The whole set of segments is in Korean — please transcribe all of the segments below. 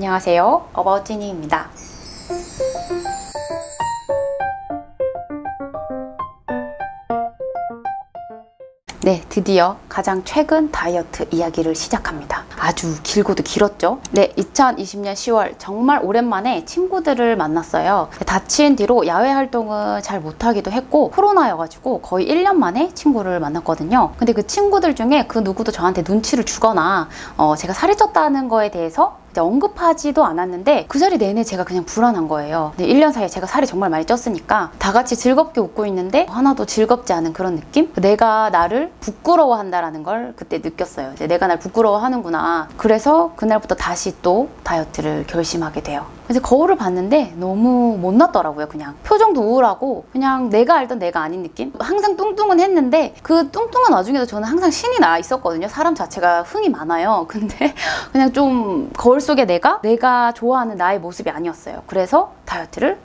안녕하세요. 어바웃 찐이입니다. 네, 드디어 가장 최근 다이어트 이야기를 시작합니다. 아주 길고도 길었죠? 네, 2020년 10월 정말 오랜만에 친구들을 만났어요. 다친 뒤로 야외 활동을 잘 못하기도 했고 코로나여가지고 거의 1년 만에 친구를 만났거든요. 근데 그 친구들 중에 그 누구도 저한테 눈치를 주거나 제가 살이 쪘다는 거에 대해서 언급하지도 않았는데 그 자리 내내 제가 그냥 불안한 거예요. 1년 사이에 제가 살이 정말 많이 쪘으니까 다 같이 즐겁게 웃고 있는데 하나도 즐겁지 않은 그런 느낌? 내가 나를 부끄러워한다라는 걸 그때 느꼈어요. 내가 날 부끄러워하는구나. 그래서 그날부터 다시 또 다이어트를 결심하게 돼요. 그래서 거울을 봤는데 너무 못났더라고요. 그냥 표정도 우울하고 그냥 내가 알던 내가 아닌 느낌? 항상 뚱뚱은 했는데 그 뚱뚱한 와중에도 저는 항상 신이 나 있었거든요. 사람 자체가 흥이 많아요. 근데 그냥 좀 거울 속에 내가 좋아하는 나의 모습이 아니었어요. 그래서 다이어트를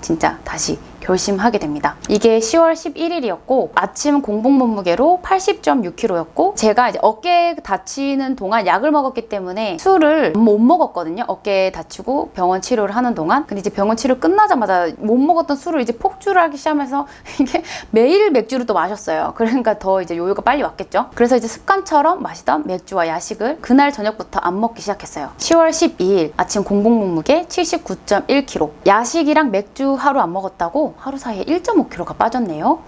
진짜 다시 결심하게 됩니다. 이게 10월 11일이었고 아침 공복 몸무게로 80.6kg였고 제가 이제 어깨 다치는 동안 약을 먹었기 때문에 술을 못 먹었거든요. 어깨 다치고 병원 치료를 하는 동안. 근데 이제 병원 치료 끝나자마자 못 먹었던 술을 이제 폭주를 하기 시작하면서 이게 매일 맥주를 또 마셨어요. 그러니까 더 이제 요요가 빨리 왔겠죠. 그래서 이제 습관처럼 마시던 맥주와 야식을 그날 저녁부터 안 먹기 시작했어요. 10월 12일 아침 공복 몸무게 79.1kg. 야식이랑 맥주 하루 안 먹었다고 하루 사이에 1.5kg가 빠졌네요.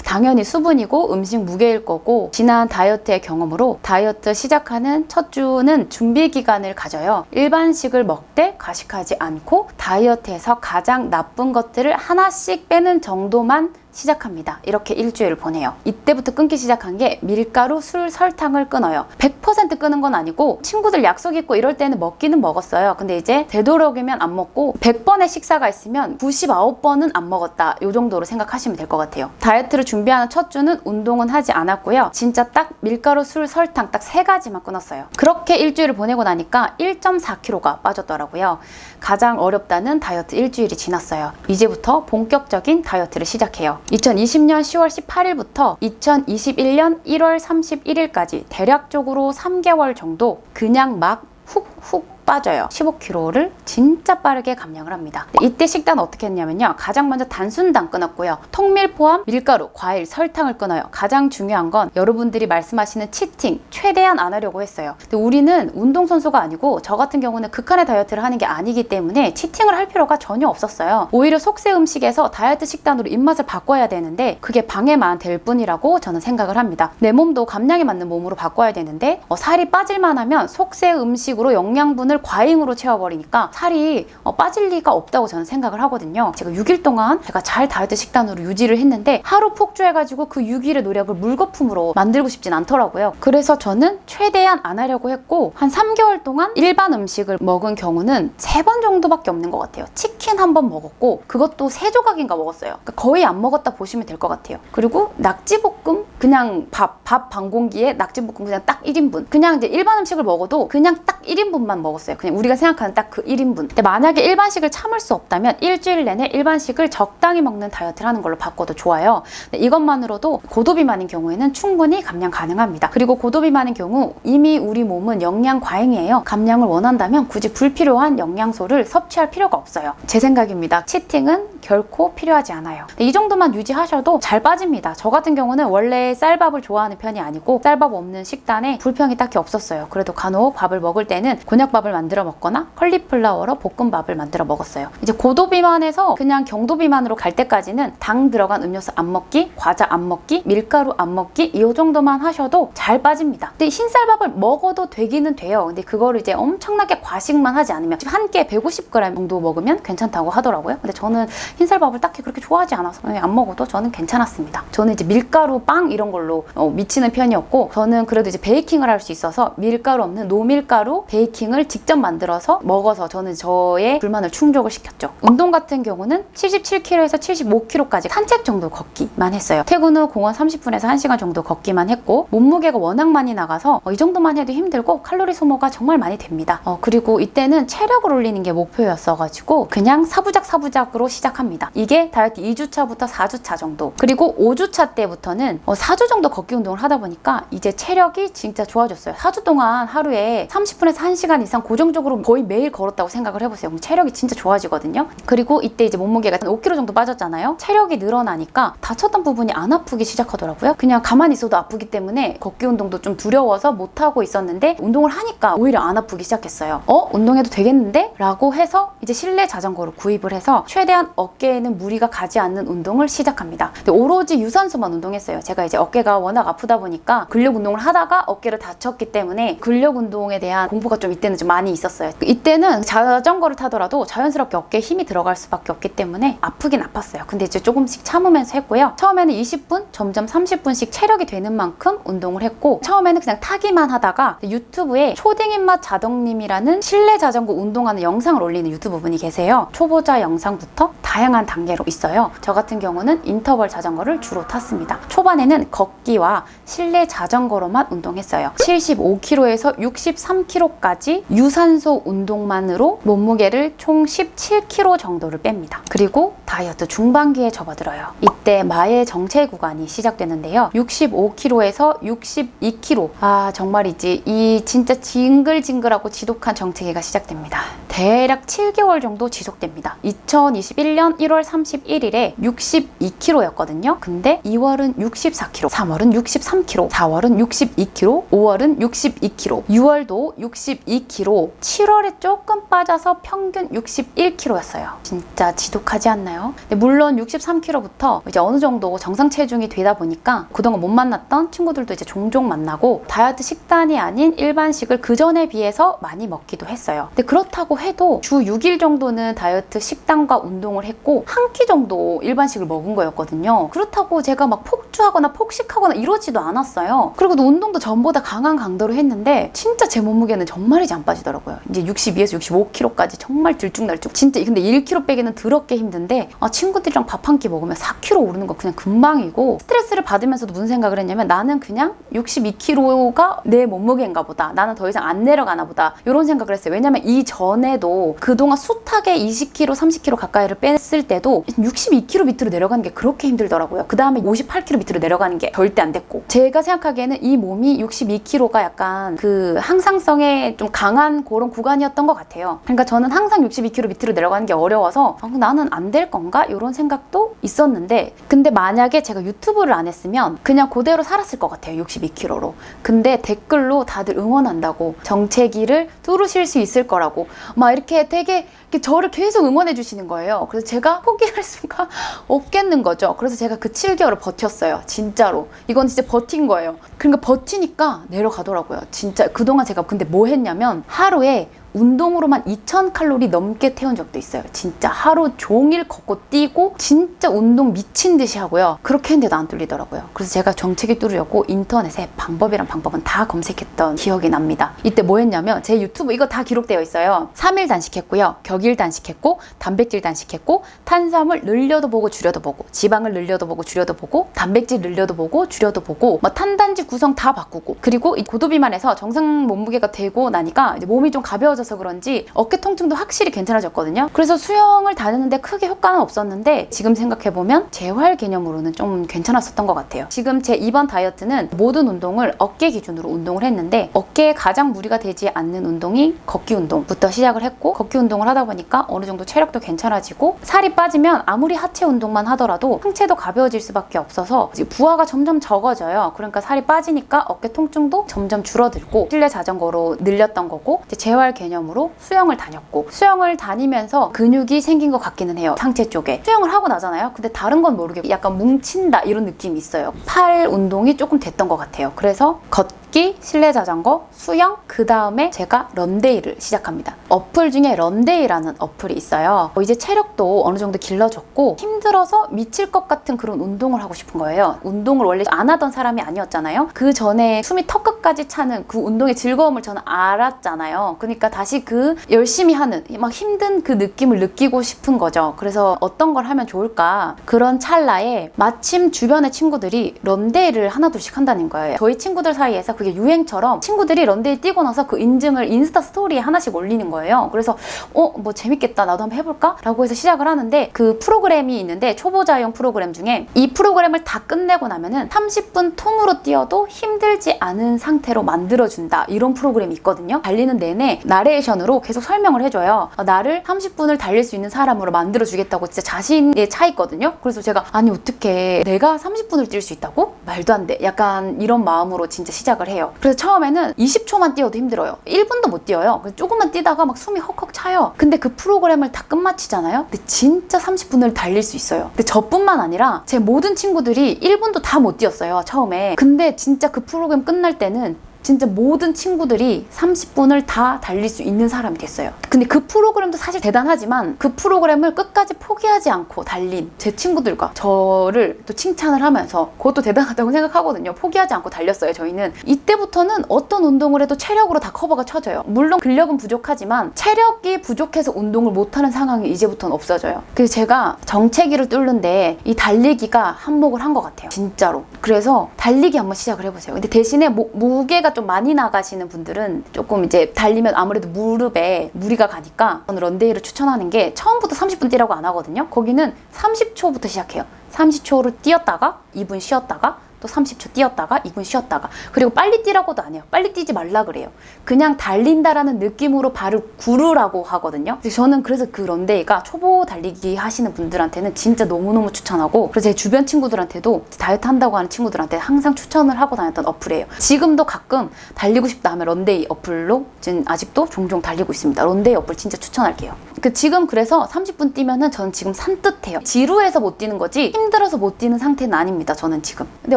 당연히 수분이고 음식 무게일 거고 지난 다이어트의 경험으로 다이어트 시작하는 첫 주는 준비 기간을 가져요. 일반식을 먹되 과식하지 않고 다이어트에서 가장 나쁜 것들을 하나씩 빼는 정도만 시작합니다. 이렇게 일주일을 보내요. 이때부터 끊기 시작한 게 밀가루, 술, 설탕을 끊어요. 100% 끊은 건 아니고 친구들 약속 있고 이럴 때는 먹기는 먹었어요. 근데 이제 되도록이면 안 먹고 100번의 식사가 있으면 99번은 안 먹었다. 이 정도로 생각하시면 될 것 같아요. 다이어트를 준비하는 첫 주는 운동은 하지 않았고요. 진짜 딱 밀가루, 술, 설탕 딱 3가지만 끊었어요. 그렇게 일주일을 보내고 나니까 1.4kg가 빠졌더라고요. 가장 어렵다는 다이어트 일주일이 지났어요. 이제부터 본격적인 다이어트를 시작해요. 2020년 10월 18일부터 2021년 1월 31일까지 대략적으로 3개월 정도 그냥 막 훅훅 빠져요. 15kg를 진짜 빠르게 감량을 합니다. 이때 식단은 어떻게 했냐면요. 가장 먼저 단순당 끊었고요. 통밀 포함 밀가루, 과일, 설탕을 끊어요. 가장 중요한 건 여러분들이 말씀하시는 치팅, 최대한 안 하려고 했어요. 근데 우리는 운동선수가 아니고 저 같은 경우는 극한의 다이어트를 하는 게 아니기 때문에 치팅을 할 필요가 전혀 없었어요. 오히려 속세 음식에서 다이어트 식단으로 입맛을 바꿔야 되는데 그게 방해만 될 뿐이라고 저는 생각을 합니다. 내 몸도 감량에 맞는 몸으로 바꿔야 되는데 살이 빠질만 하면 속세 음식으로 영양분을 과잉으로 채워버리니까 살이 빠질 리가 없다고 저는 생각을 하거든요. 제가 6일 동안 제가 잘 다이어트 식단으로 유지를 했는데 하루 폭주해가지고 그 6일의 노력을 물거품으로 만들고 싶진 않더라고요. 그래서 저는 최대한 안 하려고 했고 한 3개월 동안 일반 음식을 먹은 경우는 3번 정도밖에 없는 것 같아요. 치킨 1번 먹었고 그것도 3조각인가 먹었어요. 그러니까 거의 안 먹었다 보시면 될 것 같아요. 그리고 낙지볶음 그냥 밥 반 공기에 낙지볶음 그냥 딱 1인분 그냥 이제 일반 음식을 먹어도 그냥 딱 1인분만 먹었어요. 그냥 우리가 생각하는 딱 그 1인분. 근데 만약에 일반식을 참을 수 없다면 일주일 내내 일반식을 적당히 먹는 다이어트를 하는 걸로 바꿔도 좋아요. 이것만으로도 고도비만인 경우에는 충분히 감량 가능합니다. 그리고 고도비만인 경우 이미 우리 몸은 영양 과잉이에요. 감량을 원한다면 굳이 불필요한 영양소를 섭취할 필요가 없어요. 제 생각입니다. 치팅은 결코 필요하지 않아요. 이 정도만 유지하셔도 잘 빠집니다. 저 같은 경우는 원래 쌀밥을 좋아하는 편이 아니고 쌀밥 없는 식단에 불평이 딱히 없었어요. 그래도 간혹 밥을 먹을 때는 곤약밥을 만들어 먹거나 컬리플라워로 볶음밥을 만들어 먹었어요. 이제 고도 비만에서 그냥 경도 비만으로 갈 때까지는 당 들어간 음료수 안 먹기, 과자 안 먹기, 밀가루 안 먹기 이 정도만 하셔도 잘 빠집니다. 근데 흰쌀밥을 먹어도 되기는 돼요. 근데 그거를 이제 엄청나게 과식만 하지 않으면 한 끼에 150g 정도 먹으면 괜찮다고 하더라고요. 근데 저는 흰쌀밥을 딱히 그렇게 좋아하지 않아서 안 먹어도 저는 괜찮았습니다. 저는 이제 밀가루 빵 이런 걸로 미치는 편이었고 저는 그래도 이제 베이킹을 할 수 있어서 밀가루 없는 노밀가루 베이킹을 직접 만들어서 먹어서 저는 저의 불만을 충족을 시켰죠. 운동 같은 경우는 77kg에서 75kg까지 산책 정도 걷기만 했어요. 퇴근 후 공원 30분에서 1시간 정도 걷기만 했고 몸무게가 워낙 많이 나가서 이 정도만 해도 힘들고 칼로리 소모가 정말 많이 됩니다. 그리고 이때는 체력을 올리는 게 목표였어가지고 그냥 사부작으로 시작합니다. 시작합니다. 이게 다이어트 2주차부터 4주차 정도. 그리고 5주차 때부터는 4주 정도 걷기 운동을 하다 보니까 이제 체력이 진짜 좋아졌어요. 4주 동안 하루에 30분에서 1시간 이상 고정적으로 거의 매일 걸었다고 생각을 해보세요. 그럼 체력이 진짜 좋아지거든요. 그리고 이때 이제 몸무게가 5kg 정도 빠졌잖아요. 체력이 늘어나니까 다쳤던 부분이 안 아프기 시작하더라고요. 그냥 가만히 있어도 아프기 때문에 걷기 운동도 좀 두려워서 못하고 있었는데 운동을 하니까 오히려 안 아프기 시작했어요. 운동해도 되겠는데? 라고 해서 이제 실내 자전거를 구입을 해서 최대한 어깨에는 무리가 가지 않는 운동을 시작합니다. 근데 오로지 유산소만 운동했어요. 제가 이제 어깨가 워낙 아프다 보니까 근력 운동을 하다가 어깨를 다쳤기 때문에 근력 운동에 대한 공부가 좀 이때는 좀 많이 있었어요. 이때는 자전거를 타더라도 자연스럽게 어깨에 힘이 들어갈 수밖에 없기 때문에 아프긴 아팠어요. 근데 이제 조금씩 참으면서 했고요. 처음에는 20분, 점점 30분씩 체력이 되는 만큼 운동을 했고 처음에는 그냥 타기만 하다가 유튜브에 초딩 입맛 자덕님이라는 실내 자전거 운동하는 영상을 올리는 유튜브 분이 계세요. 초보자 영상부터 다양한 단계로 있어요. 저 같은 경우는 인터벌 자전거를 주로 탔습니다. 초반에는 걷기와 실내 자전거로만 운동했어요. 75kg에서 63kg까지 유산소 운동만으로 몸무게를 총 17kg 정도를 뺍니다. 그리고 다이어트 중반기에 접어들어요. 이때 마의 정체 구간이 시작되는데요. 65kg에서 62kg. 정말이지 이 진짜 징글징글하고 지독한 정체기가 시작됩니다. 대략 7개월 정도 지속됩니다. 2021년 1월 31일에 62kg였거든요. 근데 2월은 64kg, 3월은 63kg, 4월은 62kg, 5월은 62kg, 6월도 62kg, 7월에 조금 빠져서 평균 61kg였어요. 진짜 지독하지 않나요? 물론 63kg부터 이제 어느 정도 정상 체중이 되다 보니까 그동안 못 만났던 친구들도 이제 종종 만나고 다이어트 식단이 아닌 일반식을 그 전에 비해서 많이 먹기도 했어요. 근데 그렇다고 해도 주 6일 정도는 다이어트 식단과 운동을 했고 한 끼 정도 일반식을 먹은 거였거든요. 그렇다고 제가 막 폭주하거나 폭식하거나 이러지도 않았어요. 그리고 또 운동도 전보다 강한 강도로 했는데 진짜 제 몸무게는 정말이지 안 빠지더라고요. 이제 62에서 65kg까지 정말 들쭉날쭉. 진짜 근데 1kg 빼기는 더럽게 힘든데 친구들이랑 밥 한 끼 먹으면 4kg 오르는 거 그냥 금방이고 스트레스를 받으면서도 무슨 생각을 했냐면 나는 그냥 62kg가 내 몸무게인가 보다. 나는 더 이상 안 내려가나 보다. 이런 생각을 했어요. 왜냐면 이 전에도 그동안 숱하게 20kg, 30kg 가까이를 뺐을 때도 62kg 밑으로 내려가는 게 그렇게 힘들더라고요. 그 다음에 58kg 밑으로 내려가는 게 절대 안 됐고 제가 생각하기에는 이 몸이 62kg가 약간 그 항상성에 좀 강한 그런 구간이었던 것 같아요. 그러니까 저는 항상 62kg 밑으로 내려가는 게 어려워서 나는 안 될 건가? 이런 생각도 있었는데 근데 만약에 제가 유튜브를 안 했으면 그냥 그대로 살았을 것 같아요. 62kg로. 근데 댓글로 다들 응원한다고 정체기를 뚫으실 수 있을 거라고 막 이렇게 되게 저를 계속 응원해 주시는 거예요. 그래서 제가 포기할 수가 없겠는 거죠. 그래서 제가 그 7개월을 버텼어요. 진짜로. 이건 진짜 버틴 거예요. 그러니까 버티니까 내려가더라고요. 진짜 그동안 제가 근데 뭐 했냐면 하루에 운동으로만 2000칼로리 넘게 태운 적도 있어요. 진짜 하루 종일 걷고 뛰고 진짜 운동 미친 듯이 하고요. 그렇게 했는데도 안 뚫리더라고요. 그래서 제가 정체기 뚫으려고 인터넷에 방법이란 방법은 다 검색했던 기억이 납니다. 이때 뭐 했냐면 제 유튜브 이거 다 기록되어 있어요. 3일 단식했고요. 격일 단식했고 단백질 단식했고 탄수화물 늘려도 보고 줄여도 보고 지방을 늘려도 보고 줄여도 보고 단백질 늘려도 보고 줄여도 보고 탄단지 구성 다 바꾸고 그리고 이 고도비만에서 정상 몸무게가 되고 나니까 이제 몸이 좀 가벼워져서 그런지 어깨 통증도 확실히 괜찮아졌거든요. 그래서 수영을 다녔는데 크게 효과는 없었는데 지금 생각해보면 재활 개념으로는 좀 괜찮았었던 것 같아요. 지금 제 이번 다이어트는 모든 운동을 어깨 기준으로 운동을 했는데 어깨에 가장 무리가 되지 않는 운동이 걷기 운동부터 시작을 했고 걷기 운동을 하다 보니까 어느 정도 체력도 괜찮아지고 살이 빠지면 아무리 하체 운동만 하더라도 상체도 가벼워질 수밖에 없어서 부하가 점점 적어져요. 그러니까 살이 빠지니까 어깨 통증도 점점 줄어들고 실내 자전거로 늘렸던 거고 이제 재활 개념으로 수영을 다녔고 수영을 다니면서 근육이 생긴 것 같기는 해요. 상체 쪽에. 수영을 하고 나잖아요. 근데 다른 건 모르겠고 약간 뭉친다 이런 느낌이 있어요. 팔 운동이 조금 됐던 것 같아요. 그래서 걷기, 실내 자전거, 수영, 그 다음에 제가 런데이를 시작합니다. 어플 중에 런데이라는 어플이 있어요. 이제 체력도 어느 정도 길러졌고 힘들어서 미칠 것 같은 그런 운동을 하고 싶은 거예요. 운동을 원래 안 하던 사람이 아니었잖아요. 그 전에 숨이 턱끝까지 차는 그 운동의 즐거움을 저는 알았잖아요. 그러니까 다시 그 열심히 하는 막 힘든 그 느낌을 느끼고 싶은 거죠. 그래서 어떤 걸 하면 좋을까? 그런 찰나에 마침 주변의 친구들이 런데이를 하나둘씩 한다는 거예요. 저희 친구들 사이에서 그 그게 유행처럼 친구들이 런데이 뛰고 나서 그 인증을 인스타 스토리에 하나씩 올리는 거예요. 그래서 뭐 재밌겠다, 나도 한번 해볼까? 라고 해서 시작을 하는데, 그 프로그램이 있는데 초보자용 프로그램 중에 이 프로그램을 다 끝내고 나면은 30분 통으로 뛰어도 힘들지 않은 상태로 만들어준다, 이런 프로그램이 있거든요. 달리는 내내 나레이션으로 계속 설명을 해줘요. 나를 30분을 달릴 수 있는 사람으로 만들어주겠다고 진짜 자신에 차 있거든요. 그래서 제가 아니 어떻게 내가 30분을 뛸 수 있다고? 말도 안 돼. 약간 이런 마음으로 진짜 시작을 해요. 그래서 처음에는 20초만 뛰어도 힘들어요. 1분도 못 뛰어요. 그래서 조금만 뛰다가 막 숨이 헉헉 차요. 근데 그 프로그램을 다 끝마치잖아요. 근데 진짜 30분을 달릴 수 있어요. 근데 저뿐만 아니라 제 모든 친구들이 1분도 다 못 뛰었어요, 처음에. 근데 진짜 그 프로그램 끝날 때는 진짜 모든 친구들이 30분을 다 달릴 수 있는 사람이 됐어요. 근데 그 프로그램도 사실 대단하지만 그 프로그램을 끝까지 포기하지 않고 달린 제 친구들과 저를 또 칭찬을 하면서 그것도 대단하다고 생각하거든요. 포기하지 않고 달렸어요, 저희는. 이때부터는 어떤 운동을 해도 체력으로 다 커버가 쳐져요. 물론 근력은 부족하지만 체력이 부족해서 운동을 못하는 상황이 이제부터는 없어져요. 그래서 제가 정체기를 뚫는데 이 달리기가 한몫을 한 것 같아요, 진짜로. 그래서 달리기 한번 시작을 해보세요. 근데 대신에 무게가 좀 많이 나가시는 분들은 조금 이제 달리면 아무래도 무릎에 무리가 가니까 저는 런데이를 추천하는 게, 처음부터 30분 뛰라고 안 하거든요. 거기는 30초부터 시작해요. 30초를 뛰었다가 2분 쉬었다가 또 30초 뛰었다가 2분 쉬었다가, 그리고 빨리 뛰라고도 안 해요. 빨리 뛰지 말라 그래요. 그냥 달린다라는 느낌으로 발을 구르라고 하거든요. 저는 그래서 그 런데이가 초보 달리기 하시는 분들한테는 진짜 너무너무 추천하고, 그래서 제 주변 친구들한테도, 다이어트 한다고 하는 친구들한테 항상 추천을 하고 다녔던 어플이에요. 지금도 가끔 달리고 싶다 하면 런데이 어플로 지금 아직도 종종 달리고 있습니다. 런데이 어플 진짜 추천할게요. 지금 그래서 30분 뛰면은 저는 지금 산뜻해요. 지루해서 못 뛰는 거지 힘들어서 못 뛰는 상태는 아닙니다, 저는 지금. 근데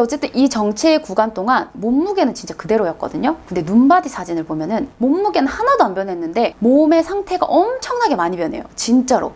어쨌든 이 정체 구간 동안 몸무게는 진짜 그대로였거든요. 근데 눈바디 사진을 보면은 몸무게는 하나도 안 변했는데 몸의 상태가 엄청나게 많이 변해요, 진짜로.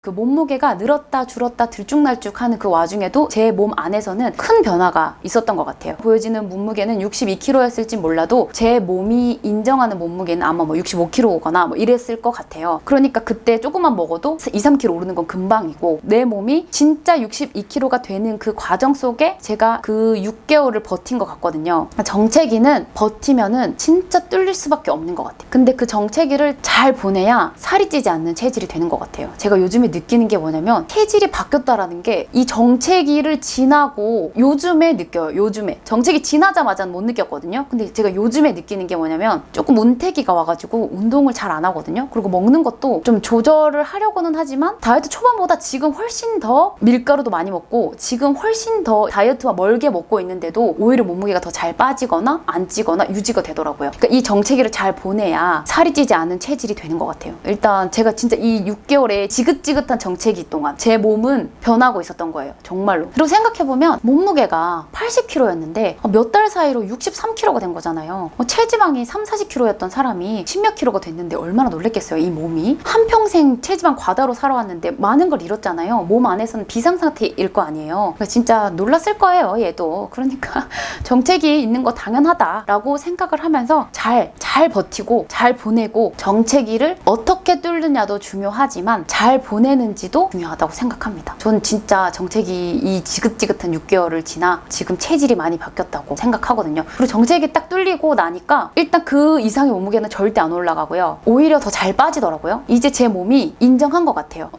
그 몸무게가 늘었다 줄었다 들쭉날쭉하는 그 와중에도 제 몸 안에서는 큰 변화가 있었던 것 같아요. 보여지는 몸무게는 62kg였을지 몰라도 제 몸이 인정하는 몸무게는 아마 65kg거나 이랬을 것 같아요. 그러니까 그때 조금만 먹어도 2-3kg 오르는 건 금방이고, 내 몸이 진짜 62kg가 되는 그 과정 속에 제가 그 6개월을 버틴 것 같거든요. 정체기는 버티면은 진짜 뚫릴 수밖에 없는 것 같아요. 근데 그 정체기를 잘 보내야 살이 찌지 않는 체질이 되는 것 같아요. 제가 요즘에 느끼는 게 뭐냐면, 체질이 바뀌었다라는 게 이 정체기를 지나고 요즘에 느껴요. 요즘에 정체기 지나자마자는 못 느꼈거든요. 근데 제가 요즘에 느끼는 게 뭐냐면, 조금 운태기가 와가지고 운동을 잘 안 하거든요. 그리고 먹는 것도 좀 조절을 하려고는 하지만 다이어트 초반보다 지금 훨씬 더 밀가루도 많이 먹고 지금 훨씬 더 다이어트와 멀게 먹고 있는데도 오히려 몸무게가 더 잘 빠지거나 안 찌거나 유지가 되더라고요. 그러니까 이 정체기를 잘 보내야 살이 찌지 않은 체질이 되는 것 같아요. 일단 제가 진짜 이 6개월에 지긋지긋한 정체기 동안 제 몸은 변하고 있었던 거예요, 정말로. 그리고 생각해보면 몸무게가 80kg였는데 몇 달 사이로 63kg가 된 거잖아요. 체지방이 3-40kg였던 사람이 10몇 kg가 됐는데 얼마나 놀랬겠어요, 이 몸이. 한평생 체지방 과다로 살아왔는데 많은 걸 잃었잖아요. 몸 안에서는 비상상태일 거 아니에요. 진짜 놀랐을 거예요, 얘도. 그러니까 정체기 있는 거 당연하다라고 생각을 하면서 잘 버티고 잘 보내고, 정체기를 어떻게 뚫느냐도 중요하지만 잘 보내는지도 중요하다고 생각합니다. 저는 진짜 정체기 이 지긋지긋한 6개월을 지나 지금 체질이 많이 바뀌었다고 생각하거든요. 그리고 정체기 딱 뚫리고 나니까 일단 그 이상의 몸무게는 절대 안 올라가고요. 오히려 더 잘 빠지더라고요. 이제 제 몸이 인정한 것 같아요.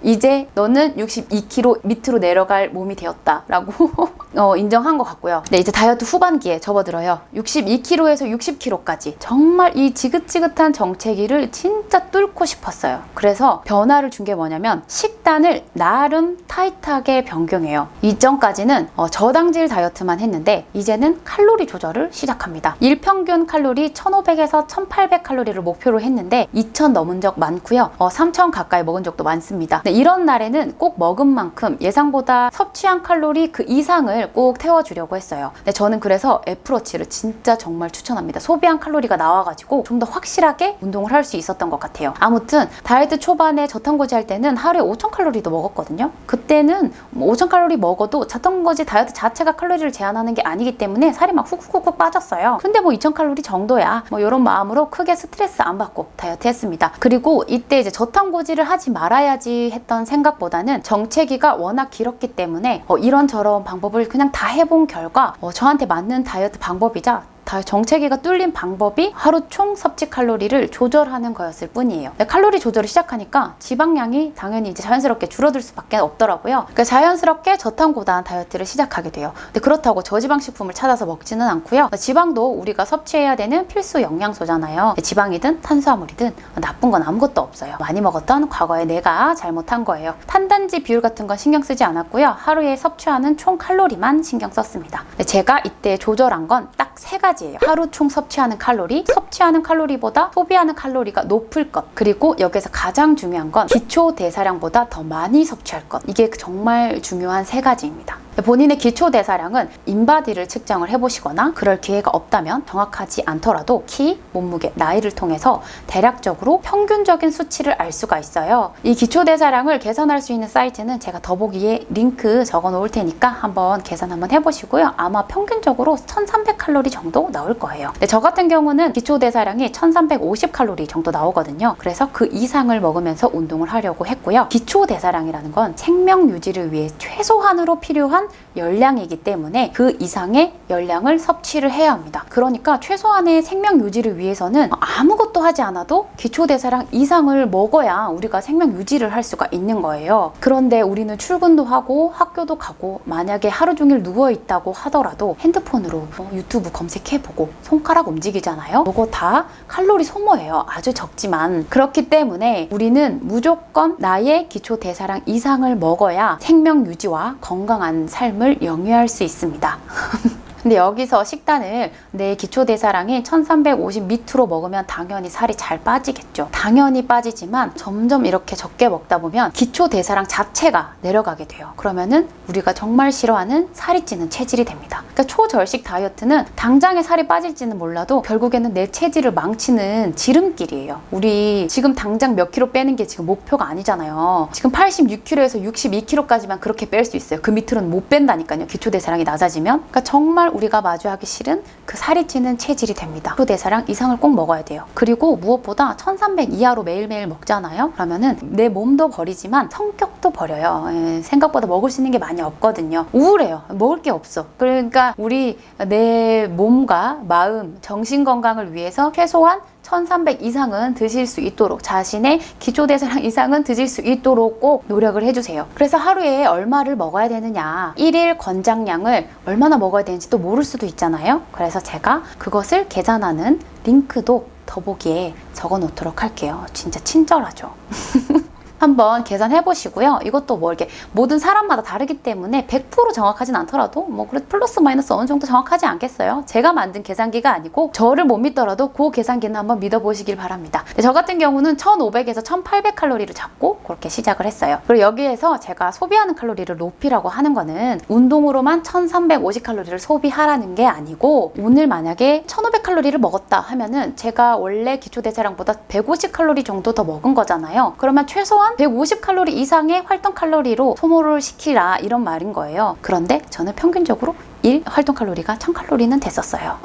이제 너는 62kg 밑으로 내려갈 몸이 되었다라고 인정한 것 같고요. 네, 이제 다이어트 후반기에 접어들어요. 62kg에서 60kg까지 정말 이 지긋지긋한 정체기를 진짜 뚫고 싶었어요. 그래서 변화를 준 게 뭐냐면, 식단을 나름 타이트하게 변경해요. 이전까지는 저당질 다이어트만 했는데 이제는 칼로리 조절을 시작합니다. 일평균 칼로리 1500에서 1800칼로리를 목표로 했는데 2000 넘은 적 많고요. 3000 가까이 먹은 적도 많습니다. 네, 이런 날에는 꼭 먹은 만큼 예상보다 섭취한 칼로리 그 이상을 건강을 꼭 태워주려고 했어요. 근데 저는 그래서 애플워치를 진짜 정말 추천합니다. 소비한 칼로리가 나와가지고 좀 더 확실하게 운동을 할 수 있었던 것 같아요. 아무튼 다이어트 초반에 저탄고지 할 때는 하루에 5,000칼로리도 먹었거든요. 그때는 5,000칼로리 먹어도 저탄고지 다이어트 자체가 칼로리를 제한하는 게 아니기 때문에 살이 막 훅훅훅 빠졌어요. 근데 뭐 2,000칼로리 정도야, 뭐 이런 마음으로 크게 스트레스 안 받고 다이어트 했습니다. 그리고 이때 이제 저탄고지를 하지 말아야지 했던 생각보다는 정체기가 워낙 길었기 때문에 이런저런 방법을 그냥 다 해본 결과 저한테 맞는 다이어트 방법이자 정체기가 뚫린 방법이 하루 총 섭취 칼로리를 조절하는 거였을 뿐이에요. 칼로리 조절을 시작하니까 지방량이 당연히 이제 자연스럽게 줄어들 수밖에 없더라고요. 그러니까 자연스럽게 저탄고단 다이어트를 시작하게 돼요. 근데 그렇다고 저지방 식품을 찾아서 먹지는 않고요. 지방도 우리가 섭취해야 되는 필수 영양소잖아요. 지방이든 탄수화물이든 나쁜 건 아무것도 없어요. 많이 먹었던 과거에 내가 잘못한 거예요. 탄단지 비율 같은 건 신경 쓰지 않았고요. 하루에 섭취하는 총 칼로리만 신경 썼습니다. 제가 이때 조절한 건 딱 3가지예요. 하루 총 섭취하는 칼로리, 섭취하는 칼로리보다 소비하는 칼로리가 높을 것, 그리고 여기서 가장 중요한 건 기초 대사량보다 더 많이 섭취할 것. 이게 정말 중요한 3가지입니다. 본인의 기초 대사량은 인바디를 측정을 해보시거나 그럴 기회가 없다면 정확하지 않더라도 키, 몸무게, 나이를 통해서 대략적으로 평균적인 수치를 알 수가 있어요. 이 기초 대사량을 계산할 수 있는 사이트는 제가 더보기에 링크 적어 놓을 테니까 한번 계산 한번 해보시고요. 아마 평균적으로 1300칼로리 정도 나올 거예요. 근데 저 같은 경우는 기초 대사량이 1350칼로리 정도 나오거든요. 그래서 그 이상을 먹으면서 운동을 하려고 했고요. 기초 대사량이라는 건 생명 유지를 위해 최소한으로 필요한 열량이기 때문에 그 이상의 열량을 섭취를 해야 합니다. 그러니까 최소한의 생명 유지를 위해서는 아무것도 하지 않아도 기초 대사량 이상을 먹어야 우리가 생명 유지를 할 수가 있는 거예요. 그런데 우리는 출근도 하고 학교도 가고 만약에 하루 종일 누워 있다고 하더라도 핸드폰으로 유튜브 검색해보고 손가락 움직이잖아요. 이거 다 칼로리 소모예요. 아주 적지만. 그렇기 때문에 우리는 무조건 나의 기초 대사량 이상을 먹어야 생명 유지와 건강한 삶을 영위할 수 있습니다. 근데 여기서 식단을 내 기초 대사량이 1350 밑으로 먹으면 당연히 살이 잘 빠지겠죠. 당연히 빠지지만 점점 이렇게 적게 먹다 보면 기초 대사량 자체가 내려가게 돼요. 그러면은 우리가 정말 싫어하는 살이 찌는 체질이 됩니다. 그러니까 초절식 다이어트는 당장에 살이 빠질지는 몰라도 결국에는 내 체질을 망치는 지름길이에요. 우리 지금 당장 몇 킬로 빼는 게 지금 목표가 아니잖아요. 지금 86kg에서 62kg까지만 그렇게 뺄 수 있어요. 그 밑으로는 못 뺀다니까요. 기초 대사량이 낮아지면. 그러니까 정말 우리가 마주하기 싫은 그 살이 찌는 체질이 됩니다. 기초 대사량 이상을 꼭 먹어야 돼요. 그리고 무엇보다 1300 이하로 매일매일 먹잖아요. 그러면은 내 몸도 버리지만 성격도 버려요. 생각보다 먹을 수 있는 게 많이 없거든요. 우울해요. 먹을 게 없어. 그러니까 우리 내 몸과 마음, 정신 건강을 위해서 최소한 1300 이상은 드실 수 있도록, 자신의 기초 대사량 이상은 드실 수 있도록 꼭 노력을 해주세요. 그래서 하루에 얼마를 먹어야 되느냐, 1일 권장량을 얼마나 먹어야 되는지 또 모를 수도 있잖아요. 그래서 제가 그것을 계산하는 링크도 더보기에 적어 놓도록 할게요. 진짜 친절하죠. 한번 계산해 보시고요. 이것도 뭐 이렇게 모든 사람마다 다르기 때문에 100% 정확하진 않더라도 뭐 그래도 플러스 마이너스 어느 정도 정확하지 않겠어요? 제가 만든 계산기가 아니고 저를 못 믿더라도 그 계산기는 한번 믿어보시길 바랍니다. 저 같은 경우는 1500에서 1800칼로리를 잡고 그렇게 시작을 했어요. 그리고 여기에서 제가 소비하는 칼로리를 높이라고 하는 거는 운동으로만 1350칼로리를 소비하라는 게 아니고, 오늘 만약에 1500칼로리를 먹었다 하면은 제가 원래 기초대사량보다 150칼로리 정도 더 먹은 거잖아요. 그러면 최소한 150칼로리 이상의 활동 칼로리로 소모를 시키라, 이런 말인 거예요. 그런데 저는 평균적으로 1 활동 칼로리가 1000칼로리는 됐었어요.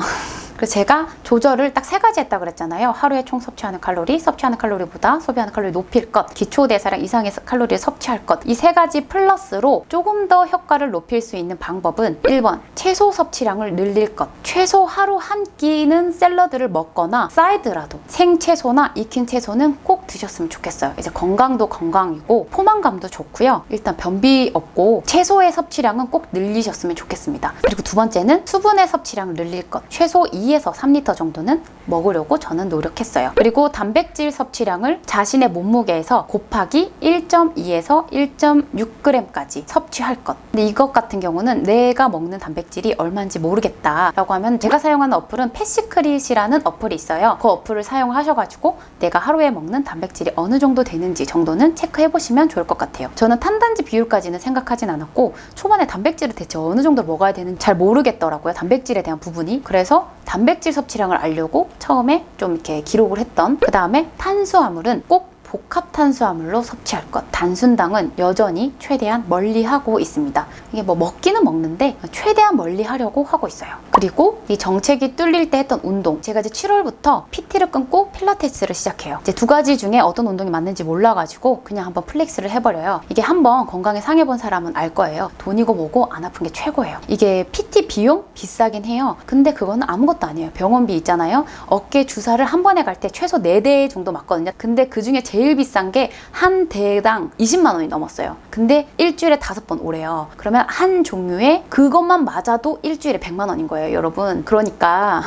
그래서 제가 조절을 딱 3가지 했다고 그랬잖아요. 하루에 총 섭취하는 칼로리, 섭취하는 칼로리보다 소비하는 칼로리 높일 것, 기초 대사량 이상의 칼로리를 섭취할 것, 이 3가지 플러스로 조금 더 효과를 높일 수 있는 방법은 1번, 채소 섭취량을 늘릴 것. 최소 하루 한 끼는 샐러드를 먹거나 사이드라도 생채소나 익힌 채소는 꼭 드셨으면 좋겠어요. 이제 건강도 건강이고 포만감도 좋고요. 일단 변비 없고 채소의 섭취량은 꼭 늘리셨으면 좋겠습니다. 그리고 두 번째는 수분의 섭취량을 늘릴 것. 최소 2에서 3리터 정도는 먹으려고 저는 노력했어요. 그리고 단백질 섭취량을 자신의 몸무게에서 곱하기 1.2에서 1.6g까지 섭취할 것. 근데 이것 같은 경우는 내가 먹는 단백질이 얼마인지 모르겠다라고 하면 제가 사용하는 어플은 패시크릿이라는 어플이 있어요. 그 어플을 사용하셔가지고 내가 하루에 먹는 단백질이 어느 정도 되는지 정도는 체크해 보시면 좋을 것 같아요. 저는 탄단지 비율까지는 생각하진 않았고 초반에 단백질을 대체 어느 정도 먹어야 되는지 잘 모르겠더라고요. 단백질에 대한 부분이. 그래서 단백질 섭취량을 알려고 처음에 좀 이렇게 기록을 했던, 그 다음에 탄수화물은 꼭 복합 탄수화물로 섭취할 것. 단순당은 여전히 최대한 멀리하고 있습니다. 이게 뭐 먹기는 먹는데 최대한 멀리하려고 하고 있어요. 그리고 이 정체기 뚫릴 때 했던 운동, 제가 이제 7월부터 PT를 끊고 필라테스를 시작해요. 이제 두 가지 중에 어떤 운동이 맞는지 몰라가지고 그냥 한번 플렉스를 해버려요. 이게 한번 건강에 상해본 사람은 알 거예요. 돈이고 뭐고 안 아픈 게 최고예요. 이게 PT 비용 비싸긴 해요. 근데 그거는 아무것도 아니에요. 병원비 있잖아요. 어깨 주사를 한 번에 갈 때 최소 4대 정도 맞거든요. 근데 그 중에 제일 비싼 게 한 대당 20만 원이 넘었어요. 근데 일주일에 5번 오래요. 그러면 한 종류에 그것만 맞아도 일주일에 100만 원인 거예요, 여러분. 그러니까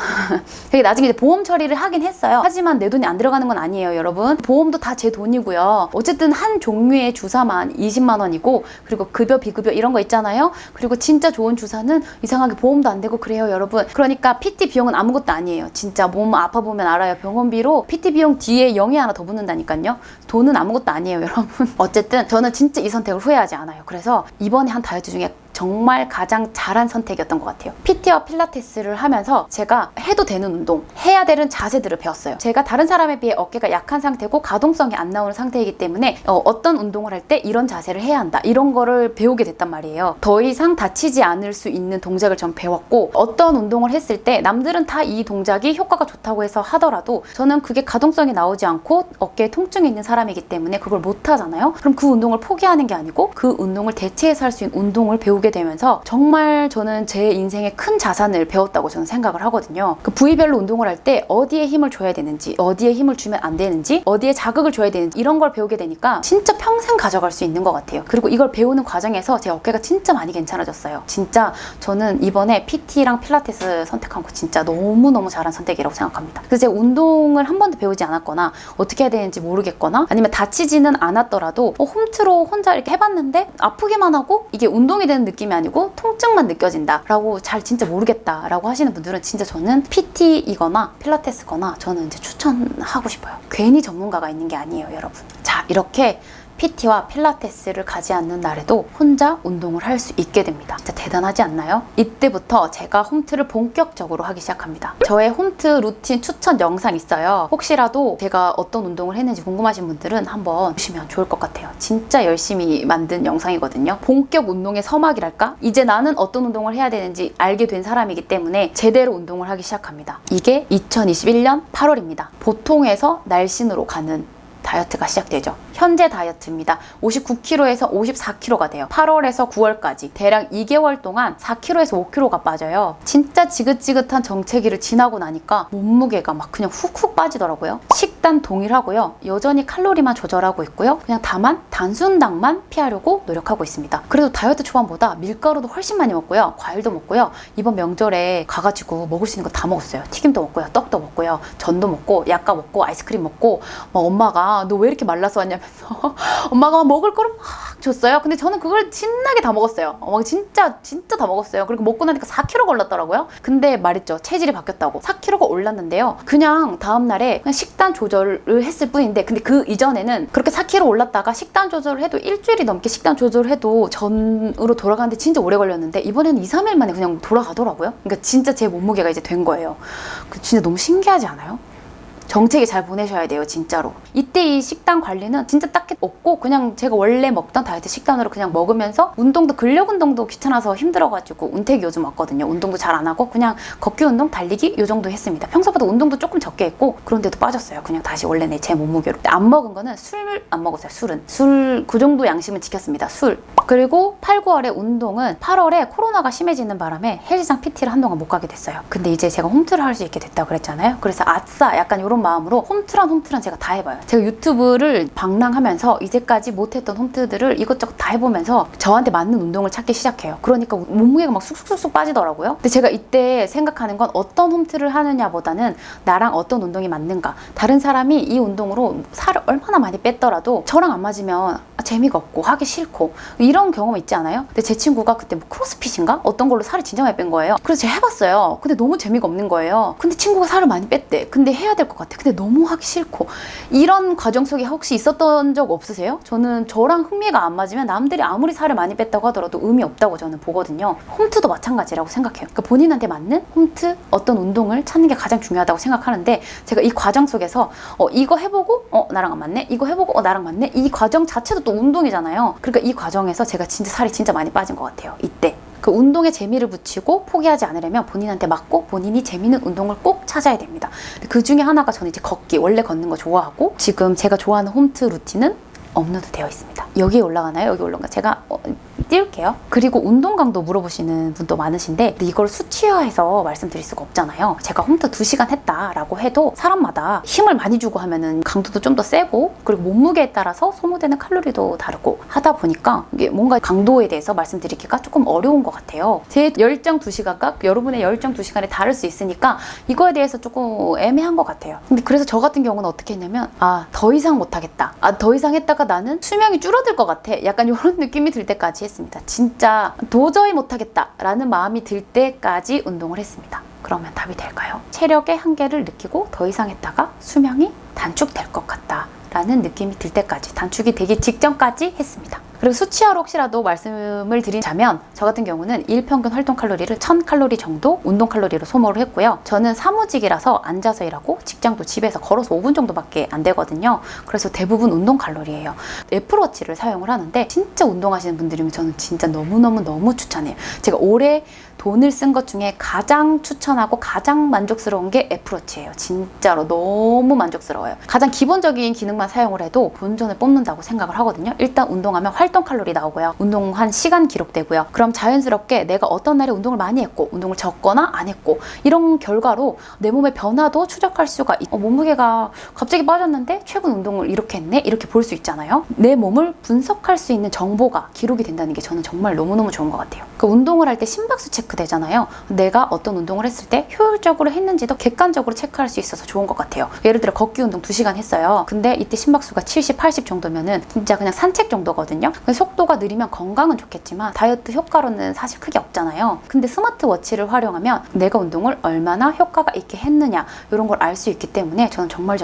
되게 나중에 이제 보험 처리를 하긴 했어요. 하지만 내 돈이 안 들어가는 건 아니에요, 여러분. 보험도 다 제 돈이고요. 어쨌든 한 종류의 주사만 20만 원이고, 그리고 급여 비급여 이런 거 있잖아요. 그리고 진짜 좋은 주사는 이상하게 보험도 안 되고 그래요, 여러분. 그러니까 PT 비용은 아무것도 아니에요. 진짜 몸 아파 보면 알아요. 병원비로 PT 비용 뒤에 0이 하나 더 붙는다니까요. 돈은 아무것도 아니에요, 여러분. 어쨌든 저는 진짜 이 선택을 후회하지 않아요. 그래서 이번에 한 다이어트 중에 정말 가장 잘한 선택이었던 것 같아요. PT와 필라테스를 하면서 제가 해도 되는 운동, 해야 되는 자세들을 배웠어요. 제가 다른 사람에 비해 어깨가 약한 상태고 가동성이 안 나오는 상태이기 때문에 어떤 운동을 할 때 이런 자세를 해야 한다, 이런 거를 배우게 됐단 말이에요. 더 이상 다치지 않을 수 있는 동작을 전 배웠고, 어떤 운동을 했을 때 남들은 다 이 동작이 효과가 좋다고 해서 하더라도 저는 그게 가동성이 나오지 않고 어깨에 통증이 있는 사람이기 때문에 그걸 못 하잖아요. 그럼 그 운동을 포기하는 게 아니고 그 운동을 대체해서 할 수 있는 운동을 배우게 되면서 정말 저는 제 인생의 큰 자산을 배웠다고 저는 생각을 하거든요. 그 부위별로 운동을 할 때 어디에 힘을 줘야 되는지, 어디에 힘을 주면 안 되는지, 어디에 자극을 줘야 되는지, 이런 걸 배우게 되니까 진짜 평생 가져갈 수 있는 것 같아요. 그리고 이걸 배우는 과정에서 제 어깨가 진짜 많이 괜찮아졌어요. 진짜 저는 이번에 PT랑 필라테스 선택한 거 진짜 너무너무 잘한 선택이라고 생각합니다. 그래서 제가 운동을 한 번도 배우지 않았거나 어떻게 해야 되는지 모르겠거나 아니면 다치지는 않았더라도 홈트로 혼자 이렇게 해봤는데 아프기만 하고 이게 운동이 되는 느낌이 아니고 통증만 느껴진다 라고 잘 진짜 모르겠다 라고 하시는 분들은 진짜 저는 PT이거나 필라테스거나 저는 이제 추천하고 싶어요. 괜히 전문가가 있는 게 아니에요, 여러분. 자, 이렇게 PT와 필라테스를 가지 않는 날에도 혼자 운동을 할 수 있게 됩니다. 진짜 대단하지 않나요? 이때부터 제가 홈트를 본격적으로 하기 시작합니다. 저의 홈트 루틴 추천 영상 있어요. 혹시라도 제가 어떤 운동을 했는지 궁금하신 분들은 한번 보시면 좋을 것 같아요. 진짜 열심히 만든 영상이거든요. 본격 운동의 서막이랄까? 이제 나는 어떤 운동을 해야 되는지 알게 된 사람이기 때문에 제대로 운동을 하기 시작합니다. 이게 2021년 8월입니다. 보통에서 날씬으로 가는 다이어트가 시작되죠. 현재 다이어트입니다. 59kg에서 54kg가 돼요. 8월에서 9월까지 대략 2개월 동안 4kg에서 5kg가 빠져요. 진짜 지긋지긋한 정체기를 지나고 나니까 몸무게가 막 그냥 훅훅 빠지더라고요. 식단 동일하고요. 여전히 칼로리만 조절하고 있고요. 그냥 다만 단순당만 피하려고 노력하고 있습니다. 그래도 다이어트 초반보다 밀가루도 훨씬 많이 먹고요. 과일도 먹고요. 이번 명절에 가가지고 먹을 수 있는 거 다 먹었어요. 튀김도 먹고요. 떡도 먹고요. 전도 먹고 약과 먹고 아이스크림 먹고 막 엄마가 너 왜 이렇게 말라서 왔냐면서 엄마가 먹을 거를 막 줬어요. 근데 저는 그걸 신나게 다 먹었어요. 진짜 다 먹었어요. 그리고 먹고 나니까 4kg 걸렸더라고요. 근데 말했죠. 체질이 바뀌었다고. 4kg가 올랐는데요. 그냥 다음날에 그냥 식단 조절을 했을 뿐인데, 근데 그 이전에는 그렇게 4kg 올랐다가 식단 조절을 해도 일주일이 넘게 식단 조절을 해도 전으로 돌아가는데 진짜 오래 걸렸는데 이번에는 2, 3일 만에 그냥 돌아가더라고요. 그러니까 진짜 제 몸무게가 이제 된 거예요. 진짜 너무 신기하지 않아요? 정체기 잘 보내셔야 돼요, 진짜로. 이때 이 식단 관리는 진짜 딱히 없고 그냥 제가 원래 먹던 다이어트 식단으로 그냥 먹으면서 운동도 근력 운동도 귀찮아서 힘들어가지고 운택이 요즘 왔거든요. 운동도 잘 안 하고 그냥 걷기 운동, 달리기 요 정도 했습니다. 평소보다 운동도 조금 적게 했고 그런데도 빠졌어요. 그냥 다시 원래 제 몸무게로. 안 먹은 거는 술 안 먹었어요. 술 그 정도 양심은 지켰습니다. 술. 그리고 8, 9월에 운동은 8월에 코로나가 심해지는 바람에 헬스장 PT를 한동안 못 가게 됐어요. 근데 이제 제가 홈트를 할 수 있게 됐다고 그랬잖아요. 그래서 아싸 약간 이런 마음으로 홈트란 제가 다 해봐요. 제가 유튜브를 방랑하면서 이제까지 못했던 홈트들을 이것저것 다 해보면서 저한테 맞는 운동을 찾기 시작해요. 그러니까 몸무게가 막 쑥쑥쑥 빠지더라고요. 근데 제가 이때 생각하는 건 어떤 홈트를 하느냐보다는 나랑 어떤 운동이 맞는가. 다른 사람이 이 운동으로 살을 얼마나 많이 뺐더라도 저랑 안 맞으면 재미가 없고 하기 싫고 이런 경험 있지 않아요? 근데 제 친구가 그때 뭐 크로스핏인가? 어떤 걸로 살을 진짜 많이 뺀 거예요. 그래서 제가 해봤어요. 근데 너무 재미가 없는 거예요. 근데 친구가 살을 많이 뺐대. 근데 해야 될 것 같아. 같아. 근데 너무 하기 싫고. 이런 과정 속에 혹시 있었던 적 없으세요? 저는 저랑 흥미가 안 맞으면 남들이 아무리 살을 많이 뺐다고 하더라도 의미 없다고 저는 보거든요. 홈트도 마찬가지라고 생각해요. 그러니까 본인한테 맞는 홈트, 어떤 운동을 찾는 게 가장 중요하다고 생각하는데, 제가 이 과정 속에서 이거 해보고 나랑 안 맞네? 이거 해보고 나랑 맞네? 이 과정 자체도 또 운동이잖아요. 그러니까 이 과정에서 제가 진짜 살이 진짜 많이 빠진 것 같아요. 이때. 그 운동에 재미를 붙이고 포기하지 않으려면 본인한테 맞고 본인이 재미있는 운동을 꼭 찾아야 됩니다. 그 중에 하나가 저는 이제 걷기, 원래 걷는 거 좋아하고, 지금 제가 좋아하는 홈트 루틴은 업로드 되어 있습니다. 여기에 올라가나요? 여기 올라가. 제가 띄울게요. 그리고 운동 강도 물어보시는 분도 많으신데, 근데 이걸 수치화해서 말씀드릴 수가 없잖아요. 제가 홈트 2시간 했다라고 해도 사람마다 힘을 많이 주고 하면은 강도도 좀 더 세고, 그리고 몸무게에 따라서 소모되는 칼로리도 다르고 하다 보니까 이게 뭔가 강도에 대해서 말씀드리기가 조금 어려운 것 같아요. 제 열정 2시간과 여러분의 열정 2시간이 다를 수 있으니까 이거에 대해서 조금 애매한 것 같아요. 근데 그래서 저 같은 경우는 어떻게 했냐면, 더 이상 못하겠다. 더 이상 했다가 나는 수명이 줄어들 것 같아. 약간 이런 느낌이 들 때까지 했습니다. 진짜 도저히 못하겠다 라는 마음이 들 때까지 운동을 했습니다. 그러면 답이 될까요? 체력의 한계를 느끼고 더 이상 했다가 수명이 단축될 것 같다 라는 느낌이 들 때까지, 단축이 되기 직전까지 했습니다. 그리고 수치화로 혹시라도 말씀을 드리자면, 저 같은 경우는 일평균 활동 칼로리를 1000칼로리 정도 운동 칼로리로 소모를 했고요. 저는 사무직이라서 앉아서 일하고 직장도 집에서 걸어서 5분 정도밖에 안 되거든요. 그래서 대부분 운동 칼로리예요. 애플워치를 사용을 하는데, 진짜 운동하시는 분들이면 저는 진짜 너무 추천해요. 제가 올해 돈을 쓴 것 중에 가장 추천하고 가장 만족스러운 게 애플워치예요. 진짜로 너무 만족스러워요. 가장 기본적인 기능만 사용을 해도 본전을 뽑는다고 생각을 하거든요. 일단 운동하면 활동 칼로리 나오고요. 운동한 시간 기록되고요. 그럼 자연스럽게 내가 어떤 날에 운동을 많이 했고 운동을 적거나 안 했고, 이런 결과로 내 몸의 변화도 추적할 수가 몸무게가 갑자기 빠졌는데 최근 운동을 이렇게 했네? 이렇게 볼 수 있잖아요. 내 몸을 분석할 수 있는 정보가 기록이 된다는 게 저는 정말 너무너무 좋은 것 같아요. 그 운동을 할 때 심박수 체크되잖아요. 내가 어떤 운동을 했을 때 효율적으로 했는지도 객관적으로 체크할 수 있어서 좋은 것 같아요. 예를 들어 걷기 운동 2시간 했어요. 근데 이때 심박수가 70, 80 정도면은 진짜 그냥 산책 정도거든요. 속도가 느리면 건강은 좋겠지만 다이어트 효과로는 사실 크게 없잖아요. 근데 스마트워치를 활용하면 내가 운동을 얼마나 효과가 있게 했느냐, 이런 걸 알 수 있기 때문에 저는 정말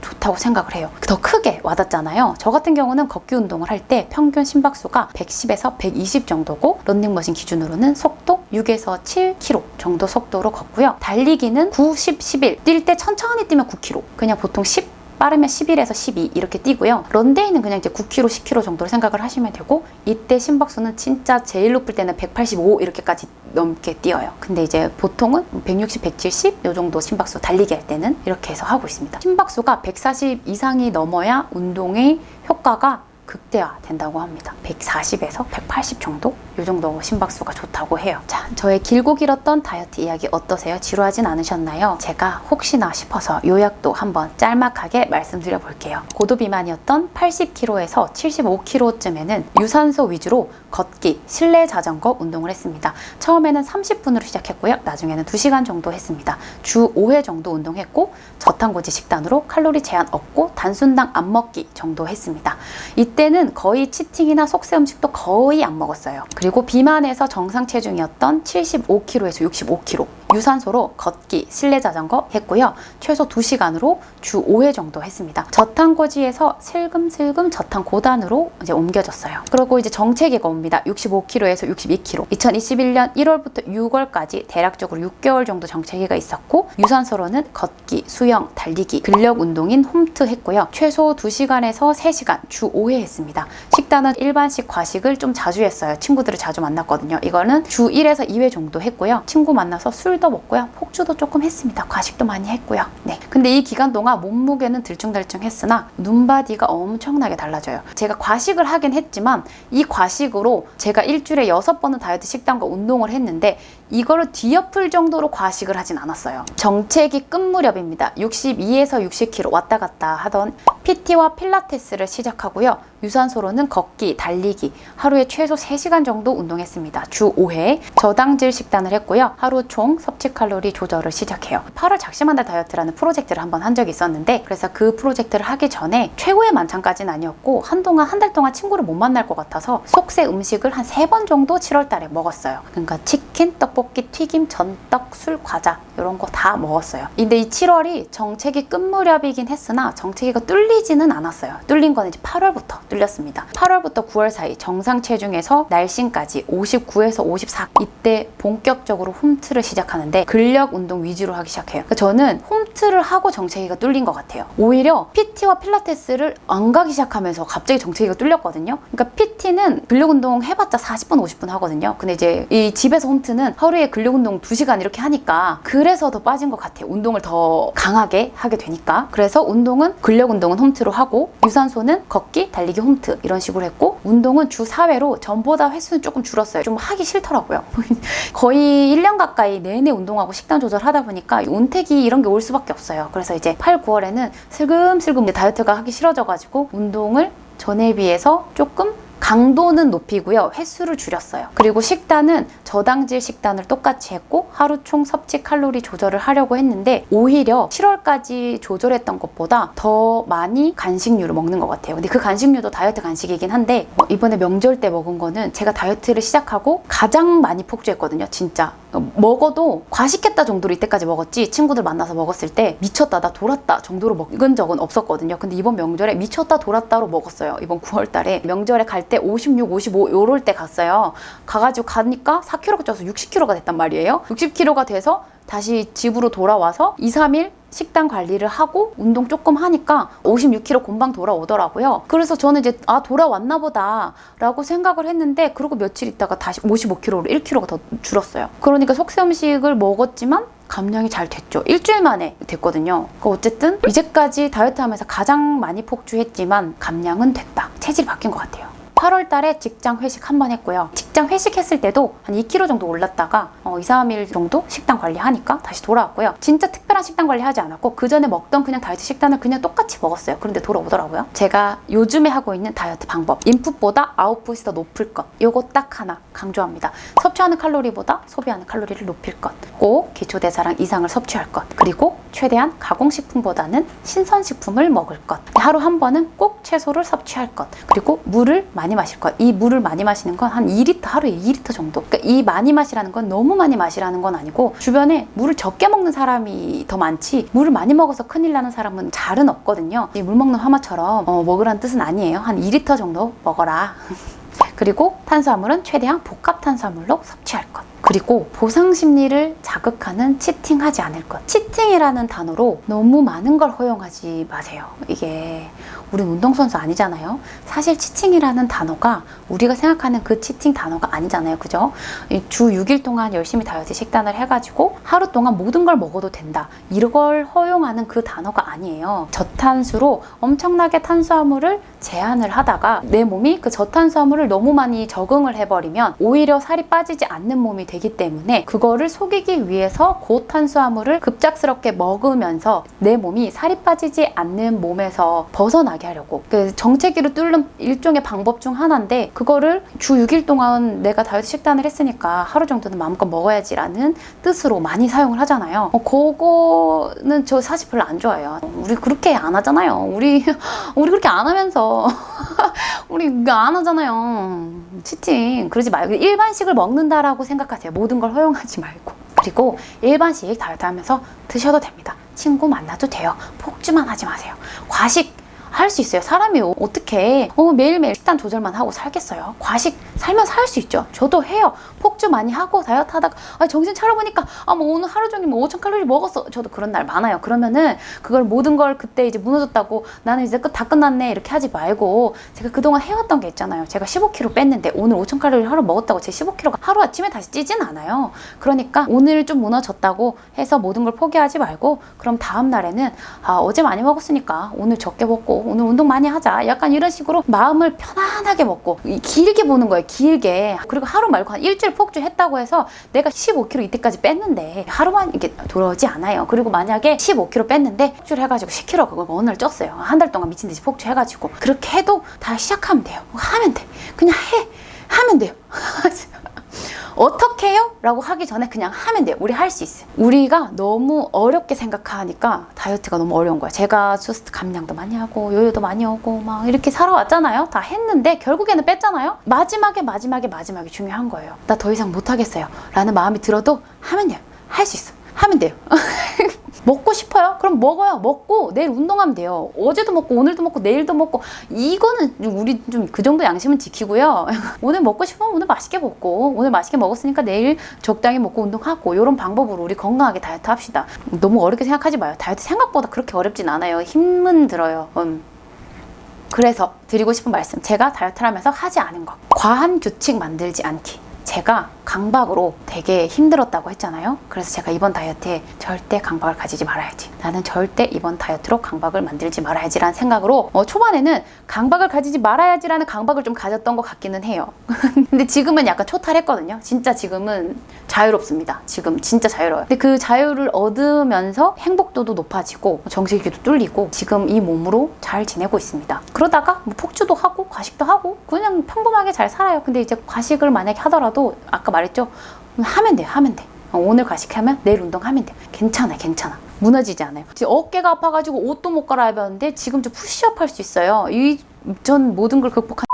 좋다고 생각을 해요. 더 크게 와닿잖아요. 저 같은 경우는 걷기 운동을 할 때 평균 심박수가 110에서 120 정도고, 런닝머신 기준으로는 속도 6에서 7km 정도 속도로 걷고요. 달리기는 9, 10, 11. 뛸 때 천천히 뛰면 9km. 그냥 보통 10, 빠르면 11에서 12 이렇게 뛰고요. 런데이는 그냥 이제 9km, 10km 정도로 생각을 하시면 되고, 이때 심박수는 진짜 제일 높을 때는 185 이렇게까지 넘게 뛰어요. 근데 이제 보통은 160, 170 요 정도 심박수, 달리기 할 때는 이렇게 해서 하고 있습니다. 심박수가 140 이상이 넘어야 운동의 효과가 극대화된다고 합니다. 140에서 180 정도? 이 정도 심박수가 좋다고 해요. 자, 저의 길고 길었던 다이어트 이야기 어떠세요? 지루하진 않으셨나요? 제가 혹시나 싶어서 요약도 한번 짤막하게 말씀드려 볼게요. 고도비만이었던 80kg에서 75kg쯤에는 유산소 위주로 걷기, 실내 자전거 운동을 했습니다. 처음에는 30분으로 시작했고요. 나중에는 2시간 정도 했습니다. 주 5회 정도 운동했고, 저탄고지 식단으로 칼로리 제한 없고 단순당 안 먹기 정도 했습니다. 이때는 거의 치팅이나 속세 음식도 거의 안 먹었어요. 그리고 비만에서 정상 체중이었던 75kg에서 65kg 유산소로 걷기, 실내 자전거 했고요. 최소 2시간으로 주 5회 정도 했습니다. 저탄고지에서 슬금슬금 저탄고단으로 이제 옮겨졌어요. 그리고 이제 정체기가 옵니다. 65kg에서 62kg. 2021년 1월부터 6월까지 대략적으로 6개월 정도 정체기가 있었고, 유산소로는 걷기, 수영, 달리기, 근력 운동인 홈트 했고요. 최소 2시간에서 3시간 주 5회 했습니다. 식단은 일반식, 과식을 좀 자주 했어요. 친구들을 자주 만났거든요. 이거는 주 1에서 2회 정도 했고요. 친구 만나서 술도 먹고요. 폭주도 조금 했습니다. 과식도 많이 했고요. 네. 근데 이 기간 동안 몸무게는 들쭉날쭉 했으나 눈바디가 엄청나게 달라져요. 제가 과식을 하긴 했지만 이 과식으로 제가 일주일에 6번은 다이어트 식단과 운동을 했는데 이거를 뒤엎을 정도로 과식을 하진 않았어요. 정체기 끝 무렵입니다. 62에서 60kg 왔다 갔다 하던 PT와 필라테스를 시작하고요. 유산소로는 걷기, 달리기, 하루에 최소 3시간 정도 운동했습니다. 주 5회 저당질 식단을 했고요. 하루 총 섭취 칼로리 조절을 시작해요. 8월 작심한 달 다이어트라는 프로젝트를 한번 한 적이 있었는데, 그래서 그 프로젝트를 하기 전에 최고의 만찬까지는 아니었고 한 달 동안 친구를 못 만날 것 같아서 속세 음식을 한 3번 정도 7월 달에 먹었어요. 그러니까 치킨, 치킨, 떡볶이, 튀김, 전떡, 술, 과자 이런 거 다 먹었어요. 근데 이 7월이 정체기 끝 무렵이긴 했으나 정체기가 뚫리지는 않았어요. 뚫린 건 이제 8월부터 뚫렸습니다. 8월부터 9월 사이 정상 체중에서 날씬까지 59에서 54 이때 본격적으로 홈트를 시작하는데 근력 운동 위주로 하기 시작해요. 그러니까 저는 홈트를 하고 정체기가 뚫린 것 같아요. 오히려 PT와 필라테스를 안 가기 시작하면서 갑자기 정체기가 뚫렸거든요. 그러니까 PT는 근력 운동 해봤자 40분, 50분 하거든요. 근데 이제 이 집에서 홈트는 하루에 근력 운동 2시간 이렇게 하니까 그래서 더 빠진 것 같아요. 운동을 더 강하게 하게 되니까. 그래서 운동은 근력 운동은 홈트로 하고 유산소는 걷기, 달리기 홈트 이런 식으로 했고 운동은 주 4회로 전보다 횟수는 조금 줄었어요. 좀 하기 싫더라고요. 거의 1년 가까이 내내 운동하고 식단 조절하다 보니까 운택이 이런 게 올 수밖에 없어요. 그래서 이제 8, 9월에는 슬금슬금 다이어트가 하기 싫어져가지고 운동을 전에 비해서 조금 강도는 높이고요. 횟수를 줄였어요. 그리고 식단은 저당질 식단을 똑같이 했고 하루 총 섭취 칼로리 조절을 하려고 했는데 오히려 7월까지 조절했던 것보다 더 많이 간식류를 먹는 것 같아요. 근데 그 간식류도 다이어트 간식이긴 한데 이번에 명절 때 먹은 거는 제가 다이어트를 시작하고 가장 많이 폭주했거든요. 진짜. 먹어도 과식했다 정도로 이때까지 먹었지 친구들 만나서 먹었을 때 미쳤다 나 돌았다 정도로 먹은 적은 없었거든요. 근데 이번 명절에 미쳤다 돌았다로 먹었어요. 이번 9월 달에 명절에 갈 때 56, 55 요럴 때 갔어요. 가가지고 가니까 4kg가 쪄서 60kg가 됐단 말이에요. 60kg가 돼서 다시 집으로 돌아와서 2, 3일 식단 관리를 하고 운동 조금 하니까 56kg 금방 돌아오더라고요. 그래서 저는 이제 돌아왔나 보다 라고 생각을 했는데 그러고 며칠 있다가 다시 55kg로 1kg가 더 줄었어요. 그러니까 속세 음식을 먹었지만 감량이 잘 됐죠. 일주일 만에 됐거든요. 그러니까 어쨌든 이제까지 다이어트 하면서 가장 많이 폭주했지만 감량은 됐다. 체질이 바뀐 것 같아요. 8월 달에 직장 회식 한 번 했고요. 직장 회식했을 때도 한 2kg 정도 올랐다가 2, 3일 정도 식단 관리하니까 다시 돌아왔고요. 진짜 특별한 식단 관리하지 않았고 그 전에 먹던 그냥 다이어트 식단을 그냥 똑같이 먹었어요. 그런데 돌아오더라고요. 제가 요즘에 하고 있는 다이어트 방법 인풋보다 아웃풋이 더 높을 것 요거 딱 하나 강조합니다. 섭취하는 칼로리보다 소비하는 칼로리를 높일 것 꼭 기초대사량 이상을 섭취할 것 그리고 최대한 가공식품보다는 신선식품을 먹을 것 하루 한 번은 꼭 채소를 섭취할 것 그리고 물을 많이 마실 것. 이 물을 많이 마시는 건 한 2리터, 하루에 2리터 정도. 그러니까 이 많이 마시라는 건 너무 많이 마시라는 건 아니고 주변에 물을 적게 먹는 사람이 더 많지 물을 많이 먹어서 큰일 나는 사람은 잘은 없거든요. 이 물 먹는 하마처럼 먹으라는 뜻은 아니에요. 한 2리터 정도 먹어라. 그리고 탄수화물은 최대한 복합 탄수화물로 섭취할 것. 그리고 보상 심리를 자극하는 치팅하지 않을 것. 치팅이라는 단어로 너무 많은 걸 허용하지 마세요. 이게 우린 운동선수 아니잖아요. 사실 치팅이라는 단어가 우리가 생각하는 그 치팅 단어가 아니잖아요. 그죠? 주 6일 동안 열심히 다이어트 식단을 해가지고 하루 동안 모든 걸 먹어도 된다. 이걸 허용하는 그 단어가 아니에요. 저탄수로 엄청나게 탄수화물을 제한을 하다가 내 몸이 그 저탄수화물을 너무 많이 적응을 해버리면 오히려 살이 빠지지 않는 몸이 되기 때문에 그거를 속이기 위해서 고탄수화물을 급작스럽게 먹으면서 내 몸이 살이 빠지지 않는 몸에서 벗어나게 하려고 그 정체기를 뚫는 일종의 방법 중 하나인데 그거를 주 6일 동안 내가 다이어트 식단을 했으니까 하루 정도는 마음껏 먹어야지라는 뜻으로 많이 사용을 하잖아요. 그거는 저 사실 별로 안 좋아해요. 우리 그렇게 안 하잖아요. 우리 그렇게 안 하면서 우리 안 하잖아요. 치팅 그러지 말고 일반식을 먹는다라고 생각하세요. 모든 걸 허용하지 말고. 그리고 일반식 다이어트 하면서 드셔도 됩니다. 친구 만나도 돼요. 폭주만 하지 마세요. 과식 할 수 있어요. 사람이 어떻게 매일매일 식단 조절만 하고 살겠어요. 과식 살면 살 수 있죠. 저도 해요. 폭주 많이 하고 다이어트 하다가 정신 차려보니까 뭐 오늘 하루 종일 5,000칼로리 먹었어. 저도 그런 날 많아요. 그러면은 그걸 모든 걸 그때 이제 무너졌다고 나는 이제 다 끝났네 이렇게 하지 말고 제가 그동안 해왔던 게 있잖아요. 제가 15kg 뺐는데 오늘 5,000칼로리 하루 먹었다고 제 15kg가 하루아침에 다시 찌진 않아요. 그러니까 오늘 좀 무너졌다고 해서 모든 걸 포기하지 말고 그럼 다음 날에는 어제 많이 먹었으니까 오늘 적게 먹고 오늘 운동 많이 하자. 약간 이런 식으로 마음을 편안하게 먹고 길게 보는 거예요. 길게. 그리고 하루 말고 한 일주일 폭주했다고 해서 내가 15kg 이때까지 뺐는데 하루만 이게 돌아오지 않아요. 그리고 만약에 15kg 뺐는데 폭주를 해가지고 10kg 그걸 어느 날 쪘어요. 한 달 동안 미친 듯이 폭주해가지고 그렇게 해도 다시 시작하면 돼요. 하면 돼. 그냥 하면 돼요. 어떻게 해요? 라고 하기 전에 그냥 하면 돼요. 우리 할 수 있어요. 우리가 너무 어렵게 생각하니까 다이어트가 너무 어려운 거야. 제가 수스트 감량도 많이 하고 요요도 많이 오고 막 이렇게 살아왔잖아요. 다 했는데 결국에는 뺐잖아요. 마지막에 중요한 거예요. 나 더 이상 못하겠어요 라는 마음이 들어도 하면 돼요. 할 수 있어. 하면 돼요. 먹고 싶어요? 그럼 먹어요. 먹고 내일 운동하면 돼요. 어제도 먹고 오늘도 먹고 내일도 먹고, 이거는 우리 좀 그 정도 양심은 지키고요. 오늘 먹고 싶으면 오늘 맛있게 먹고, 오늘 맛있게 먹었으니까 내일 적당히 먹고 운동하고, 이런 방법으로 우리 건강하게 다이어트 합시다. 너무 어렵게 생각하지 마요. 다이어트 생각보다 그렇게 어렵진 않아요. 힘은 들어요. 그래서 드리고 싶은 말씀, 제가 다이어트를 하면서 하지 않은 거, 과한 규칙 만들지 않기. 제가 강박으로 되게 힘들었다고 했잖아요. 그래서 제가 이번 다이어트에 절대 강박을 가지지 말아야지, 나는 절대 이번 다이어트로 강박을 만들지 말아야지 라는 생각으로 초반에는 강박을 가지지 말아야지 라는 강박을 좀 가졌던 것 같기는 해요. 근데 지금은 약간 초탈했거든요. 진짜 지금은 자유롭습니다. 지금 진짜 자유로워요. 근데 그 자유를 얻으면서 행복도도 높아지고 정신기도 뚫리고 지금 이 몸으로 잘 지내고 있습니다. 그러다가 뭐 폭주도 하고 과식도 하고 그냥 평범하게 잘 살아요. 근데 이제 과식을 만약에 하더라도 아까 말했죠? 하면 돼요. 하면 돼. 오늘 과식하면 내일 운동하면 돼. 괜찮아. 무너지지 않아요. 지금 어깨가 아파가지고 옷도 못 갈아입었는데 지금 좀 푸시업 할 수 있어요. 전 모든 걸 극복한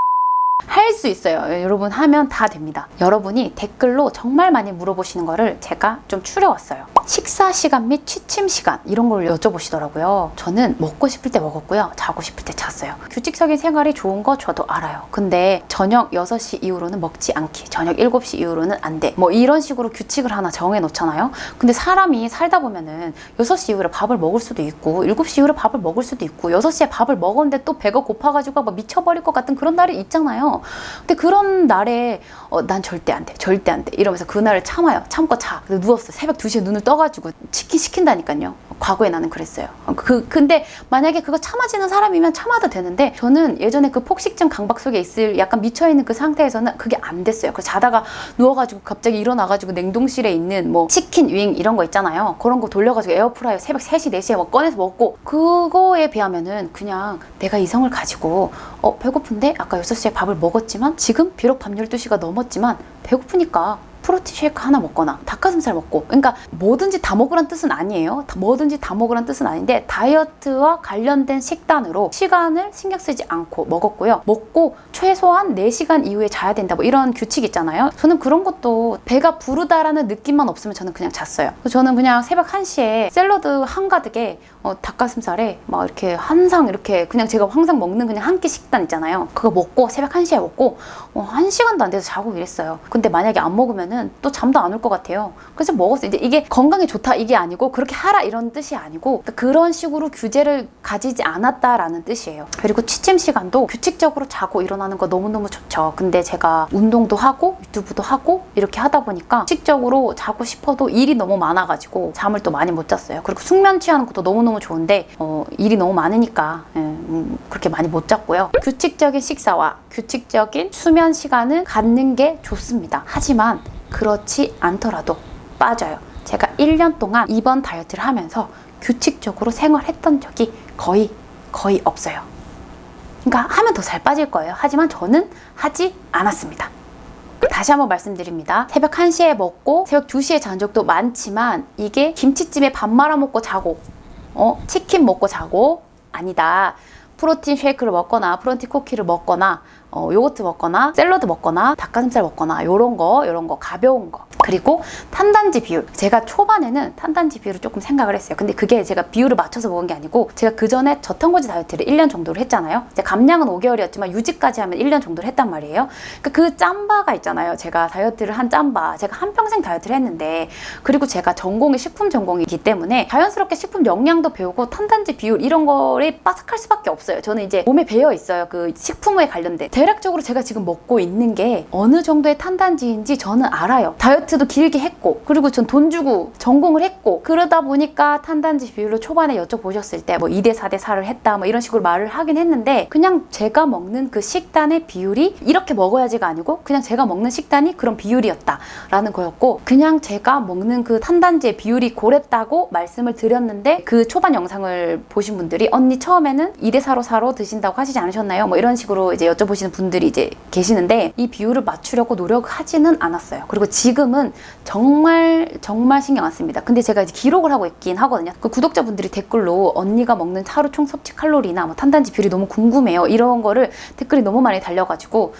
할 수 있어요. 여러분 하면 다 됩니다. 여러분이 댓글로 정말 많이 물어보시는 거를 제가 좀 추려왔어요. 식사 시간 및 취침 시간 이런 걸 여쭤보시더라고요. 저는 먹고 싶을 때 먹었고요. 자고 싶을 때 잤어요. 규칙적인 생활이 좋은 거 저도 알아요. 근데 저녁 6시 이후로는 먹지 않기, 저녁 7시 이후로는 안 돼, 뭐 이런 식으로 규칙을 하나 정해 놓잖아요. 근데 사람이 살다 보면은 6시 이후에 밥을 먹을 수도 있고 7시 이후에 밥을 먹을 수도 있고 6시에 밥을 먹었는데 또 배가 고파가지고 막 미쳐버릴 것 같은 그런 날이 있잖아요. 근데 그런 날에 난 절대 안 돼 이러면서 그날을 참아요. 참고 자. 누웠어. 새벽 2시에 눈을 떠가지고 치킨 시킨다니까요. 과거에 나는 그랬어요. 근데 만약에 그거 참아지는 사람이면 참아도 되는데, 저는 예전에 그 폭식증 강박 속에 있을 약간 미쳐있는 그 상태에서는 그게 안 됐어요. 그래서 자다가 누워가지고 갑자기 일어나가지고 냉동실에 있는 뭐 치킨 윙 이런 거 있잖아요. 그런 거 돌려가지고 에어프라이어 새벽 3시 4시에 막 꺼내서 먹고, 그거에 비하면은 그냥 내가 이성을 가지고 배고픈데 아까 6시에 밥을 먹었지만 지금 비록 밤 12시가 넘었지만 배고프니까 프로틴 쉐이크 하나 먹거나 닭가슴살 먹고, 그러니까 뭐든지 다 먹으란 뜻은 아니에요. 뭐든지 다 먹으란 뜻은 아닌데 다이어트와 관련된 식단으로 시간을 신경 쓰지 않고 먹었고요. 먹고 최소한 4시간 이후에 자야 된다, 뭐 이런 규칙 있잖아요. 저는 그런 것도 배가 부르다라는 느낌만 없으면 저는 그냥 잤어요. 저는 그냥 새벽 1시에 샐러드 한가득에 닭가슴살에 막 이렇게 한 상, 이렇게 그냥 제가 항상 먹는 그냥 한 끼 식단 있잖아요. 그거 먹고 새벽 1시에 먹고 1시간도 안 돼서 자고 이랬어요. 근데 만약에 안 먹으면은 또 잠도 안 올 것 같아요. 그래서 먹었어요. 이제 이게 건강에 좋다 이게 아니고 그렇게 하라 이런 뜻이 아니고, 그런 식으로 규제를 가지지 않았다라는 뜻이에요. 그리고 취침 시간도 규칙적으로 자고 일어나는 거 너무너무 좋죠. 근데 제가 운동도 하고 유튜브도 하고 이렇게 하다 보니까 규칙적으로 자고 싶어도 일이 너무 많아가지고 잠을 또 많이 못 잤어요. 그리고 숙면 취하는 것도 너무너무 좋은데 일이 너무 많으니까 그렇게 많이 못 잤고요. 규칙적인 식사와 규칙적인 수면 시간을 갖는 게 좋습니다. 하지만 그렇지 않더라도 빠져요. 제가 1년 동안 이번 다이어트를 하면서 규칙적으로 생활했던 적이 거의 없어요. 그러니까 하면 더 잘 빠질 거예요. 하지만 저는 하지 않았습니다. 다시 한번 말씀드립니다. 새벽 1시에 먹고 새벽 2시에 잔 적도 많지만 이게 김치찜에 밥 말아 먹고 자고 치킨 먹고 자고 아니다. 프로틴 쉐이크를 먹거나 프로틴 쿠키를 먹거나 요거트 먹거나 샐러드 먹거나 닭가슴살 먹거나 요런 거 가벼운 거, 그리고 탄단지 비율. 제가 초반에는 탄단지 비율을 조금 생각을 했어요. 근데 그게 제가 비율을 맞춰서 먹은 게 아니고, 제가 그 전에 저탄고지 다이어트를 1년 정도를 했잖아요. 이제 감량은 5개월이었지만 유지까지 하면 1년 정도를 했단 말이에요. 그 짬바가 있잖아요. 제가 다이어트를 한 짬바, 제가 한평생 다이어트를 했는데, 그리고 제가 전공이 식품 전공이기 때문에 자연스럽게 식품 영양도 배우고 탄단지 비율 이런 거에 빠삭할 수밖에 없어요. 저는 이제 몸에 배어 있어요. 그 식품에 관련된. 대략적으로 제가 지금 먹고 있는 게 어느 정도의 탄단지인지 저는 알아요. 다이어트 다이어트도 길게 했고, 그리고 전 돈 주고 전공을 했고, 그러다 보니까 탄단지 비율을 초반에 여쭤보셨을 때 뭐 2대 4대 4를 했다 뭐 이런 식으로 말을 하긴 했는데, 그냥 제가 먹는 그 식단의 비율이 이렇게 먹어야지가 아니고 그냥 제가 먹는 식단이 그런 비율이었다 라는 거였고, 그냥 제가 먹는 그 탄단지의 비율이 고랬다고 말씀을 드렸는데, 그 초반 영상을 보신 분들이 언니 처음에는 2대 4로 드신다고 하시지 않으셨나요? 뭐 이런 식으로 이제 여쭤보시는 분들이 이제 계시는데, 이 비율을 맞추려고 노력하지는 않았어요. 그리고 지금은 정말 신경 안 씁니다. 근데 제가 이제 기록을 하고 있긴 하거든요. 그 구독자분들이 댓글로 언니가 먹는 하루 총 섭취 칼로리나 뭐 탄단지 비율이 너무 궁금해요, 이런 거를 댓글이 너무 많이 달려가지고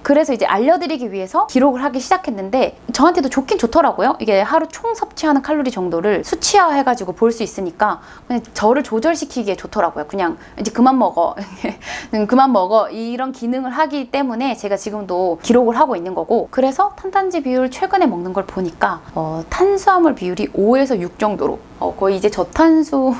그래서 이제 알려드리기 위해서 기록을 하기 시작했는데, 저한테도 좋긴 좋더라고요. 이게 하루 총 섭취하는 칼로리 정도를 수치화해가지고 볼 수 있으니까 그냥 저를 조절시키기에 좋더라고요. 그냥 이제 그만 먹어 그만 먹어 이런 기능을 하기 때문에 제가 지금도 기록을 하고 있는 거고, 그래서 탄단지 비율 최근에 먹는 걸 보니까 탄수화물 비율이 5에서 6 정도로 거의 이제 저탄수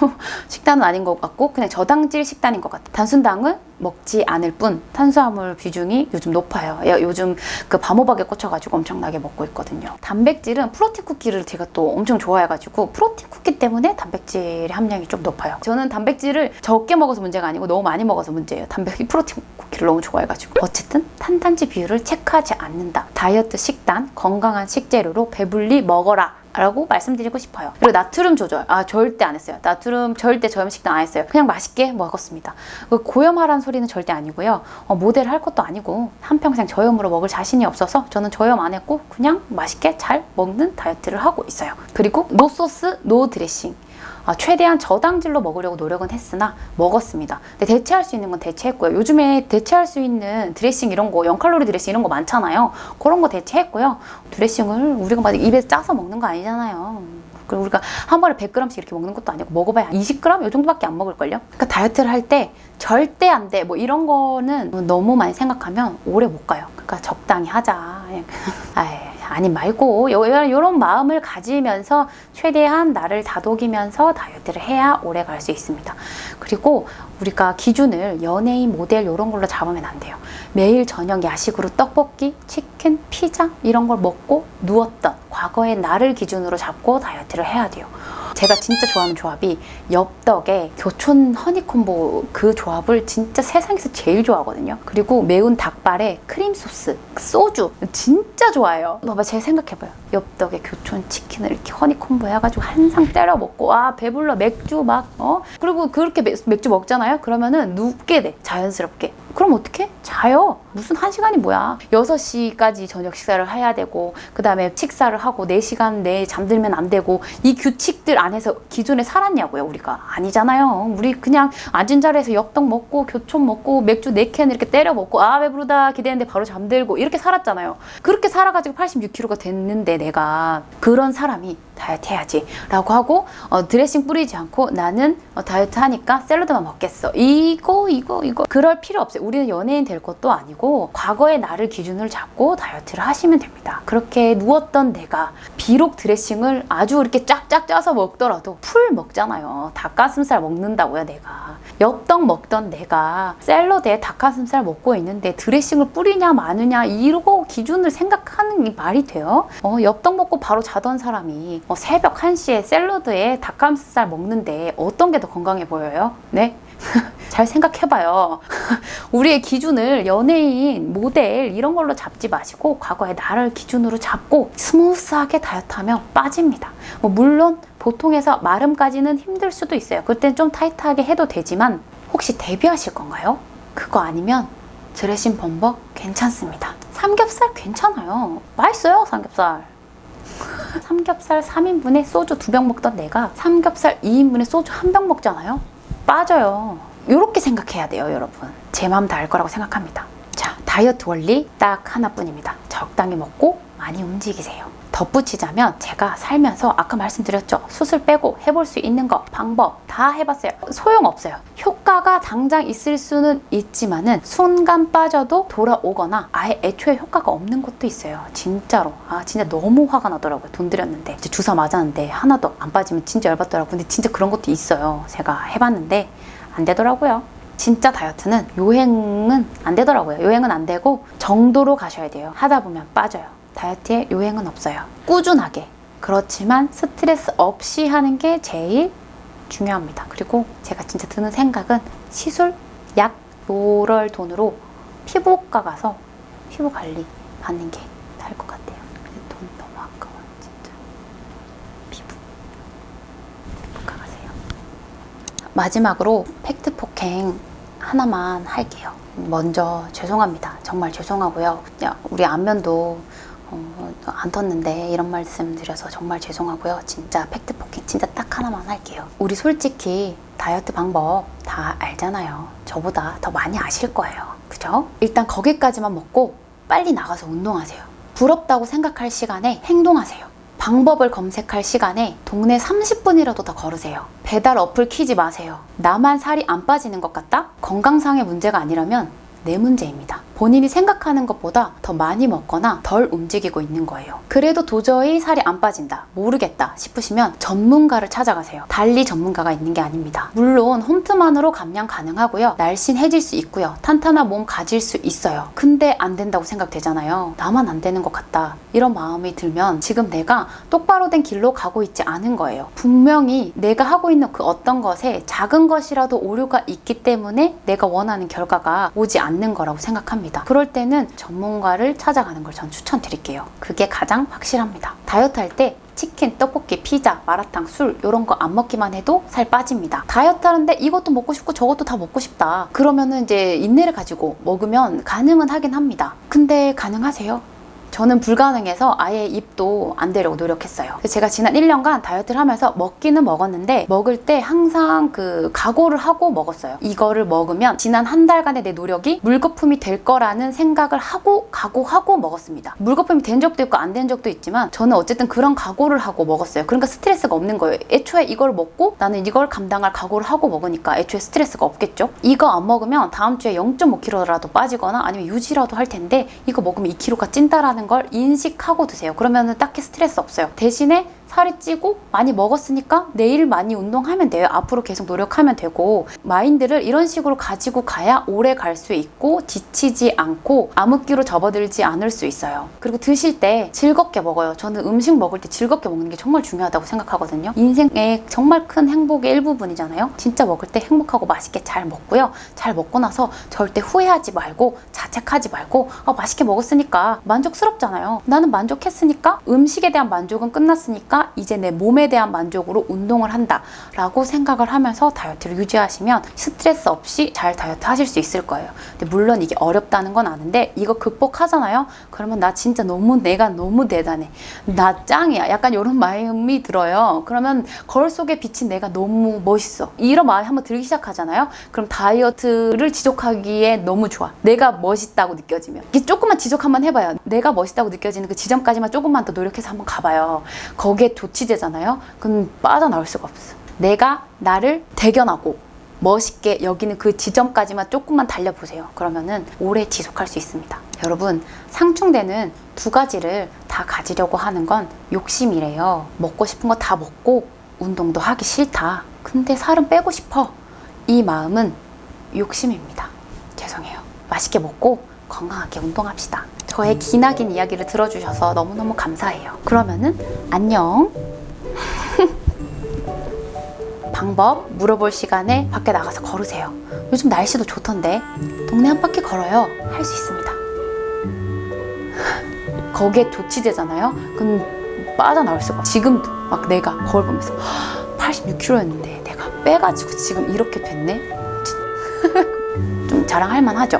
식단은 아닌 것 같고 그냥 저당질 식단인 것 같아요. 단순당을 먹지 않을 뿐 탄수화물 비중이 요즘 높아요. 요즘 그 밤호박에 꽂혀가지고 엄청나게 먹고 있거든요. 단백질은 프로틴 쿠키를 제가 또 엄청 좋아해가지고 프로틴 쿠키 때문에 단백질의 함량이 좀 높아요. 저는 단백질을 적게 먹어서 문제가 아니고 너무 많이 먹어서 문제예요. 프로틴 쿠키를 너무 좋아해가지고. 어쨌든 탄단지 비율을 체크하지 않는다. 다이어트 식단, 건강한 식재료로 배불리 먹어라 라고 말씀드리고 싶어요. 그리고 나트륨 조절 절대 안 했어요. 나트륨 절대 저염 식단 안 했어요. 그냥 맛있게 먹었습니다. 고염하라는 소리는 절대 아니고요. 모델 할 것도 아니고 한평생 저염으로 먹을 자신이 없어서 저는 저염 안 했고 그냥 맛있게 잘 먹는 다이어트를 하고 있어요. 그리고 노 소스, 노 드레싱. 최대한 저당질로 먹으려고 노력은 했으나 먹었습니다. 근데 대체할 수 있는 건 대체했고요. 요즘에 대체할 수 있는 드레싱 이런 거, 0칼로리 드레싱 이런 거 많잖아요. 그런 거 대체했고요. 드레싱을 우리가 막 입에 짜서 먹는 거 아니잖아요. 그리고 우리가 한 번에 100g씩 이렇게 먹는 것도 아니고 먹어봐야 20g? 이 정도밖에 안 먹을걸요? 그러니까 다이어트를 할 때 절대 안 돼 뭐 이런 거는 너무 많이 생각하면 오래 못 가요. 그러니까 적당히 하자. 아니 말고 이런 마음을 가지면서 최대한 나를 다독이면서 다이어트를 해야 오래 갈 수 있습니다. 그리고 우리가 기준을 연예인, 모델 이런 걸로 잡으면 안 돼요. 매일 저녁 야식으로 떡볶이, 치킨, 피자 이런 걸 먹고 누웠던 과거의 나를 기준으로 잡고 다이어트를 해야 돼요. 제가 진짜 좋아하는 조합이 엽떡에 교촌 허니콤보, 그 조합을 진짜 세상에서 제일 좋아하거든요. 그리고 매운 닭발에 크림 소스, 소주 진짜 좋아해요. 봐봐, 제가 생각해봐요. 엽떡에 교촌 치킨을 이렇게 허니콤보 해가지고 한 상 때려 먹고 배불러 맥주 막 그리고 그렇게 맥주 먹잖아요. 그러면은 눕게 돼, 자연스럽게. 그럼 어떻게? 자요. 무슨 1시간이 뭐야. 6시까지 저녁 식사를 해야 되고 그 다음에 식사를 하고 4시간 내에 잠들면 안 되고, 이 규칙들 안에서 기존에 살았냐고요. 우리가 아니잖아요. 우리 그냥 앉은 자리에서 엽떡 먹고 교촌 먹고 맥주 4캔 이렇게 때려 먹고 배부르다 기대했는데 바로 잠들고 이렇게 살았잖아요. 그렇게 살아가지고 86kg가 됐는데 내가 그런 사람이 다이어트 해야지 라고 하고 드레싱 뿌리지 않고 나는 다이어트 하니까 샐러드만 먹겠어, 이거 그럴 필요 없어요. 우리는 연예인 될 것도 아니고 과거의 나를 기준으로 잡고 다이어트를 하시면 됩니다. 그렇게 누웠던 내가 비록 드레싱을 아주 이렇게 쫙쫙 짜서 먹더라도 풀 먹잖아요. 닭가슴살 먹는다고요. 내가 엽떡 먹던 내가 샐러드에 닭가슴살 먹고 있는데 드레싱을 뿌리냐 마느냐 이러고 기준을 생각하는 게 말이 돼요? 엽떡 먹고 바로 자던 사람이 새벽 1시에 샐러드에 닭가슴살 먹는데 어떤 게 더 건강해 보여요? 네? 잘 생각해봐요. 우리의 기준을 연예인, 모델 이런 걸로 잡지 마시고 과거의 나를 기준으로 잡고 스무스하게 다이어트하면 빠집니다. 물론 보통에서 마름까지는 힘들 수도 있어요. 그땐 좀 타이트하게 해도 되지만, 혹시 데뷔하실 건가요? 그거 아니면 드레싱 범벅 괜찮습니다. 삼겹살 괜찮아요. 맛있어요, 삼겹살. 삼겹살 3인분에 소주 2병 먹던 내가 삼겹살 2인분에 소주 1병 먹잖아요. 빠져요. 이렇게 생각해야 돼요, 여러분. 제 마음 다 알 거라고 생각합니다. 자, 다이어트 원리 딱 하나뿐입니다. 적당히 먹고 많이 움직이세요. 덧붙이자면 제가 살면서 아까 말씀드렸죠. 수술 빼고 해볼 수 있는 거, 방법 다 해봤어요. 소용없어요. 효과가 당장 있을 수는 있지만은 순간 빠져도 돌아오거나 아예 애초에 효과가 없는 것도 있어요. 진짜로. 진짜 너무 화가 나더라고요. 돈 들였는데 이제 주사 맞았는데 하나도 안 빠지면 진짜 열받더라고요. 근데 진짜 그런 것도 있어요. 제가 해봤는데 안 되더라고요. 진짜 다이어트는 요행은 안 되더라고요. 요행은 안 되고 정도로 가셔야 돼요. 하다 보면 빠져요. 다이어트에 요행은 없어요. 꾸준하게, 그렇지만 스트레스 없이 하는 게 제일 중요합니다. 그리고 제가 진짜 드는 생각은 시술, 약, 요럴 돈으로 피부과 가서 피부 관리 받는 게 나을 것 같아요. 돈 너무 아까워 진짜. 피부과 가세요. 마지막으로 팩트 폭행 하나만 할게요. 먼저 죄송합니다. 정말 죄송하고요. 우리 안면도 안 텄는데 이런 말씀 드려서 정말 죄송하고요. 진짜 팩트 폭행 진짜 딱 하나만 할게요. 우리 솔직히 다이어트 방법 다 알잖아요. 저보다 더 많이 아실 거예요. 그죠? 일단 거기까지만 먹고 빨리 나가서 운동하세요. 부럽다고 생각할 시간에 행동하세요. 방법을 검색할 시간에 동네 30분이라도 더 걸으세요. 배달 어플 키지 마세요. 나만 살이 안 빠지는 것 같다? 건강상의 문제가 아니라면 내 문제입니다. 본인이 생각하는 것보다 더 많이 먹거나 덜 움직이고 있는 거예요. 그래도 도저히 살이 안 빠진다, 모르겠다 싶으시면 전문가를 찾아가세요. 달리 전문가가 있는 게 아닙니다. 물론 홈트만으로 감량 가능하고요. 날씬해질 수 있고요. 탄탄한 몸 가질 수 있어요. 근데 안 된다고 생각되잖아요. 나만 안 되는 것 같다, 이런 마음이 들면 지금 내가 똑바로 된 길로 가고 있지 않은 거예요. 분명히 내가 하고 있는 그 어떤 것에 작은 것이라도 오류가 있기 때문에 내가 원하는 결과가 오지 않는 거라고 생각합니다. 그럴 때는 전문가를 찾아가는 걸 전 추천드릴게요. 그게 가장 확실합니다. 다이어트 할 때 치킨, 떡볶이, 피자, 마라탕, 술 이런 거 안 먹기만 해도 살 빠집니다. 다이어트 하는데 이것도 먹고 싶고 저것도 다 먹고 싶다, 그러면은 이제 인내를 가지고 먹으면 가능은 하긴 합니다. 근데 가능하세요? 저는 불가능해서 아예 입도 안 대려고 노력했어요. 제가 지난 1년간 다이어트를 하면서 먹기는 먹었는데 먹을 때 항상 그 각오를 하고 먹었어요. 이거를 먹으면 지난 한 달간의 내 노력이 물거품이 될 거라는 생각을 하고 각오하고 먹었습니다. 물거품이 된 적도 있고 안 된 적도 있지만 저는 어쨌든 그런 각오를 하고 먹었어요. 그러니까 스트레스가 없는 거예요. 애초에 이걸 먹고 나는 이걸 감당할 각오를 하고 먹으니까 애초에 스트레스가 없겠죠. 이거 안 먹으면 다음 주에 0.5kg라도 빠지거나 아니면 유지라도 할 텐데 이거 먹으면 2kg가 찐다라는 걸 인식하고 드세요. 그러면은 딱히 스트레스 없어요. 대신에 살이 찌고 많이 먹었으니까 내일 많이 운동하면 돼요. 앞으로 계속 노력하면 되고, 마인드를 이런 식으로 가지고 가야 오래 갈 수 있고 지치지 않고 암흑기로 접어들지 않을 수 있어요. 그리고 드실 때 즐겁게 먹어요. 저는 음식 먹을 때 즐겁게 먹는 게 정말 중요하다고 생각하거든요. 인생의 정말 큰 행복의 일부분이잖아요. 진짜 먹을 때 행복하고 맛있게 잘 먹고요. 잘 먹고 나서 절대 후회하지 말고 자책하지 말고 맛있게 먹었으니까 만족스럽잖아요. 나는 만족했으니까, 음식에 대한 만족은 끝났으니까 이제 내 몸에 대한 만족으로 운동을 한다 라고 생각을 하면서 다이어트를 유지하시면 스트레스 없이 잘 다이어트 하실 수 있을 거예요. 근데 물론 이게 어렵다는 건 아는데 이거 극복하잖아요. 그러면 나 진짜 내가 너무 대단해, 나 짱이야, 약간 이런 마음이 들어요. 그러면 거울 속에 비친 내가 너무 멋있어, 이런 마음이 한번 들기 시작하잖아요. 그럼 다이어트를 지속하기에 너무 좋아. 내가 멋있다고 느껴지면 이게 조금만 지속 한번 해봐요. 내가 멋있다고 느껴지는 그 지점까지만 조금만 더 노력해서 한번 가봐요. 거기에 조치되잖아요. 그럼 빠져나올 수가 없어. 내가 나를 대견하고 멋있게 여기는 그 지점까지만 조금만 달려보세요. 그러면은 오래 지속할 수 있습니다. 여러분, 상충되는 두 가지를 다 가지려고 하는 건 욕심이래요. 먹고 싶은 거 다 먹고 운동도 하기 싫다, 근데 살은 빼고 싶어, 이 마음은 욕심입니다. 죄송해요. 맛있게 먹고 건강하게 운동합시다. 저의 기나긴 이야기를 들어주셔서 너무너무 감사해요. 그러면은 안녕. 방법 물어볼 시간에 밖에 나가서 걸으세요. 요즘 날씨도 좋던데 동네 한 바퀴 걸어요. 할 수 있습니다. 거기에 조치되잖아요. 그럼 빠져나올 수가 없어. 지금도 막 내가 거울 보면서 86kg였는데 내가 빼가지고 지금 이렇게 됐네. 좀 자랑할 만하죠.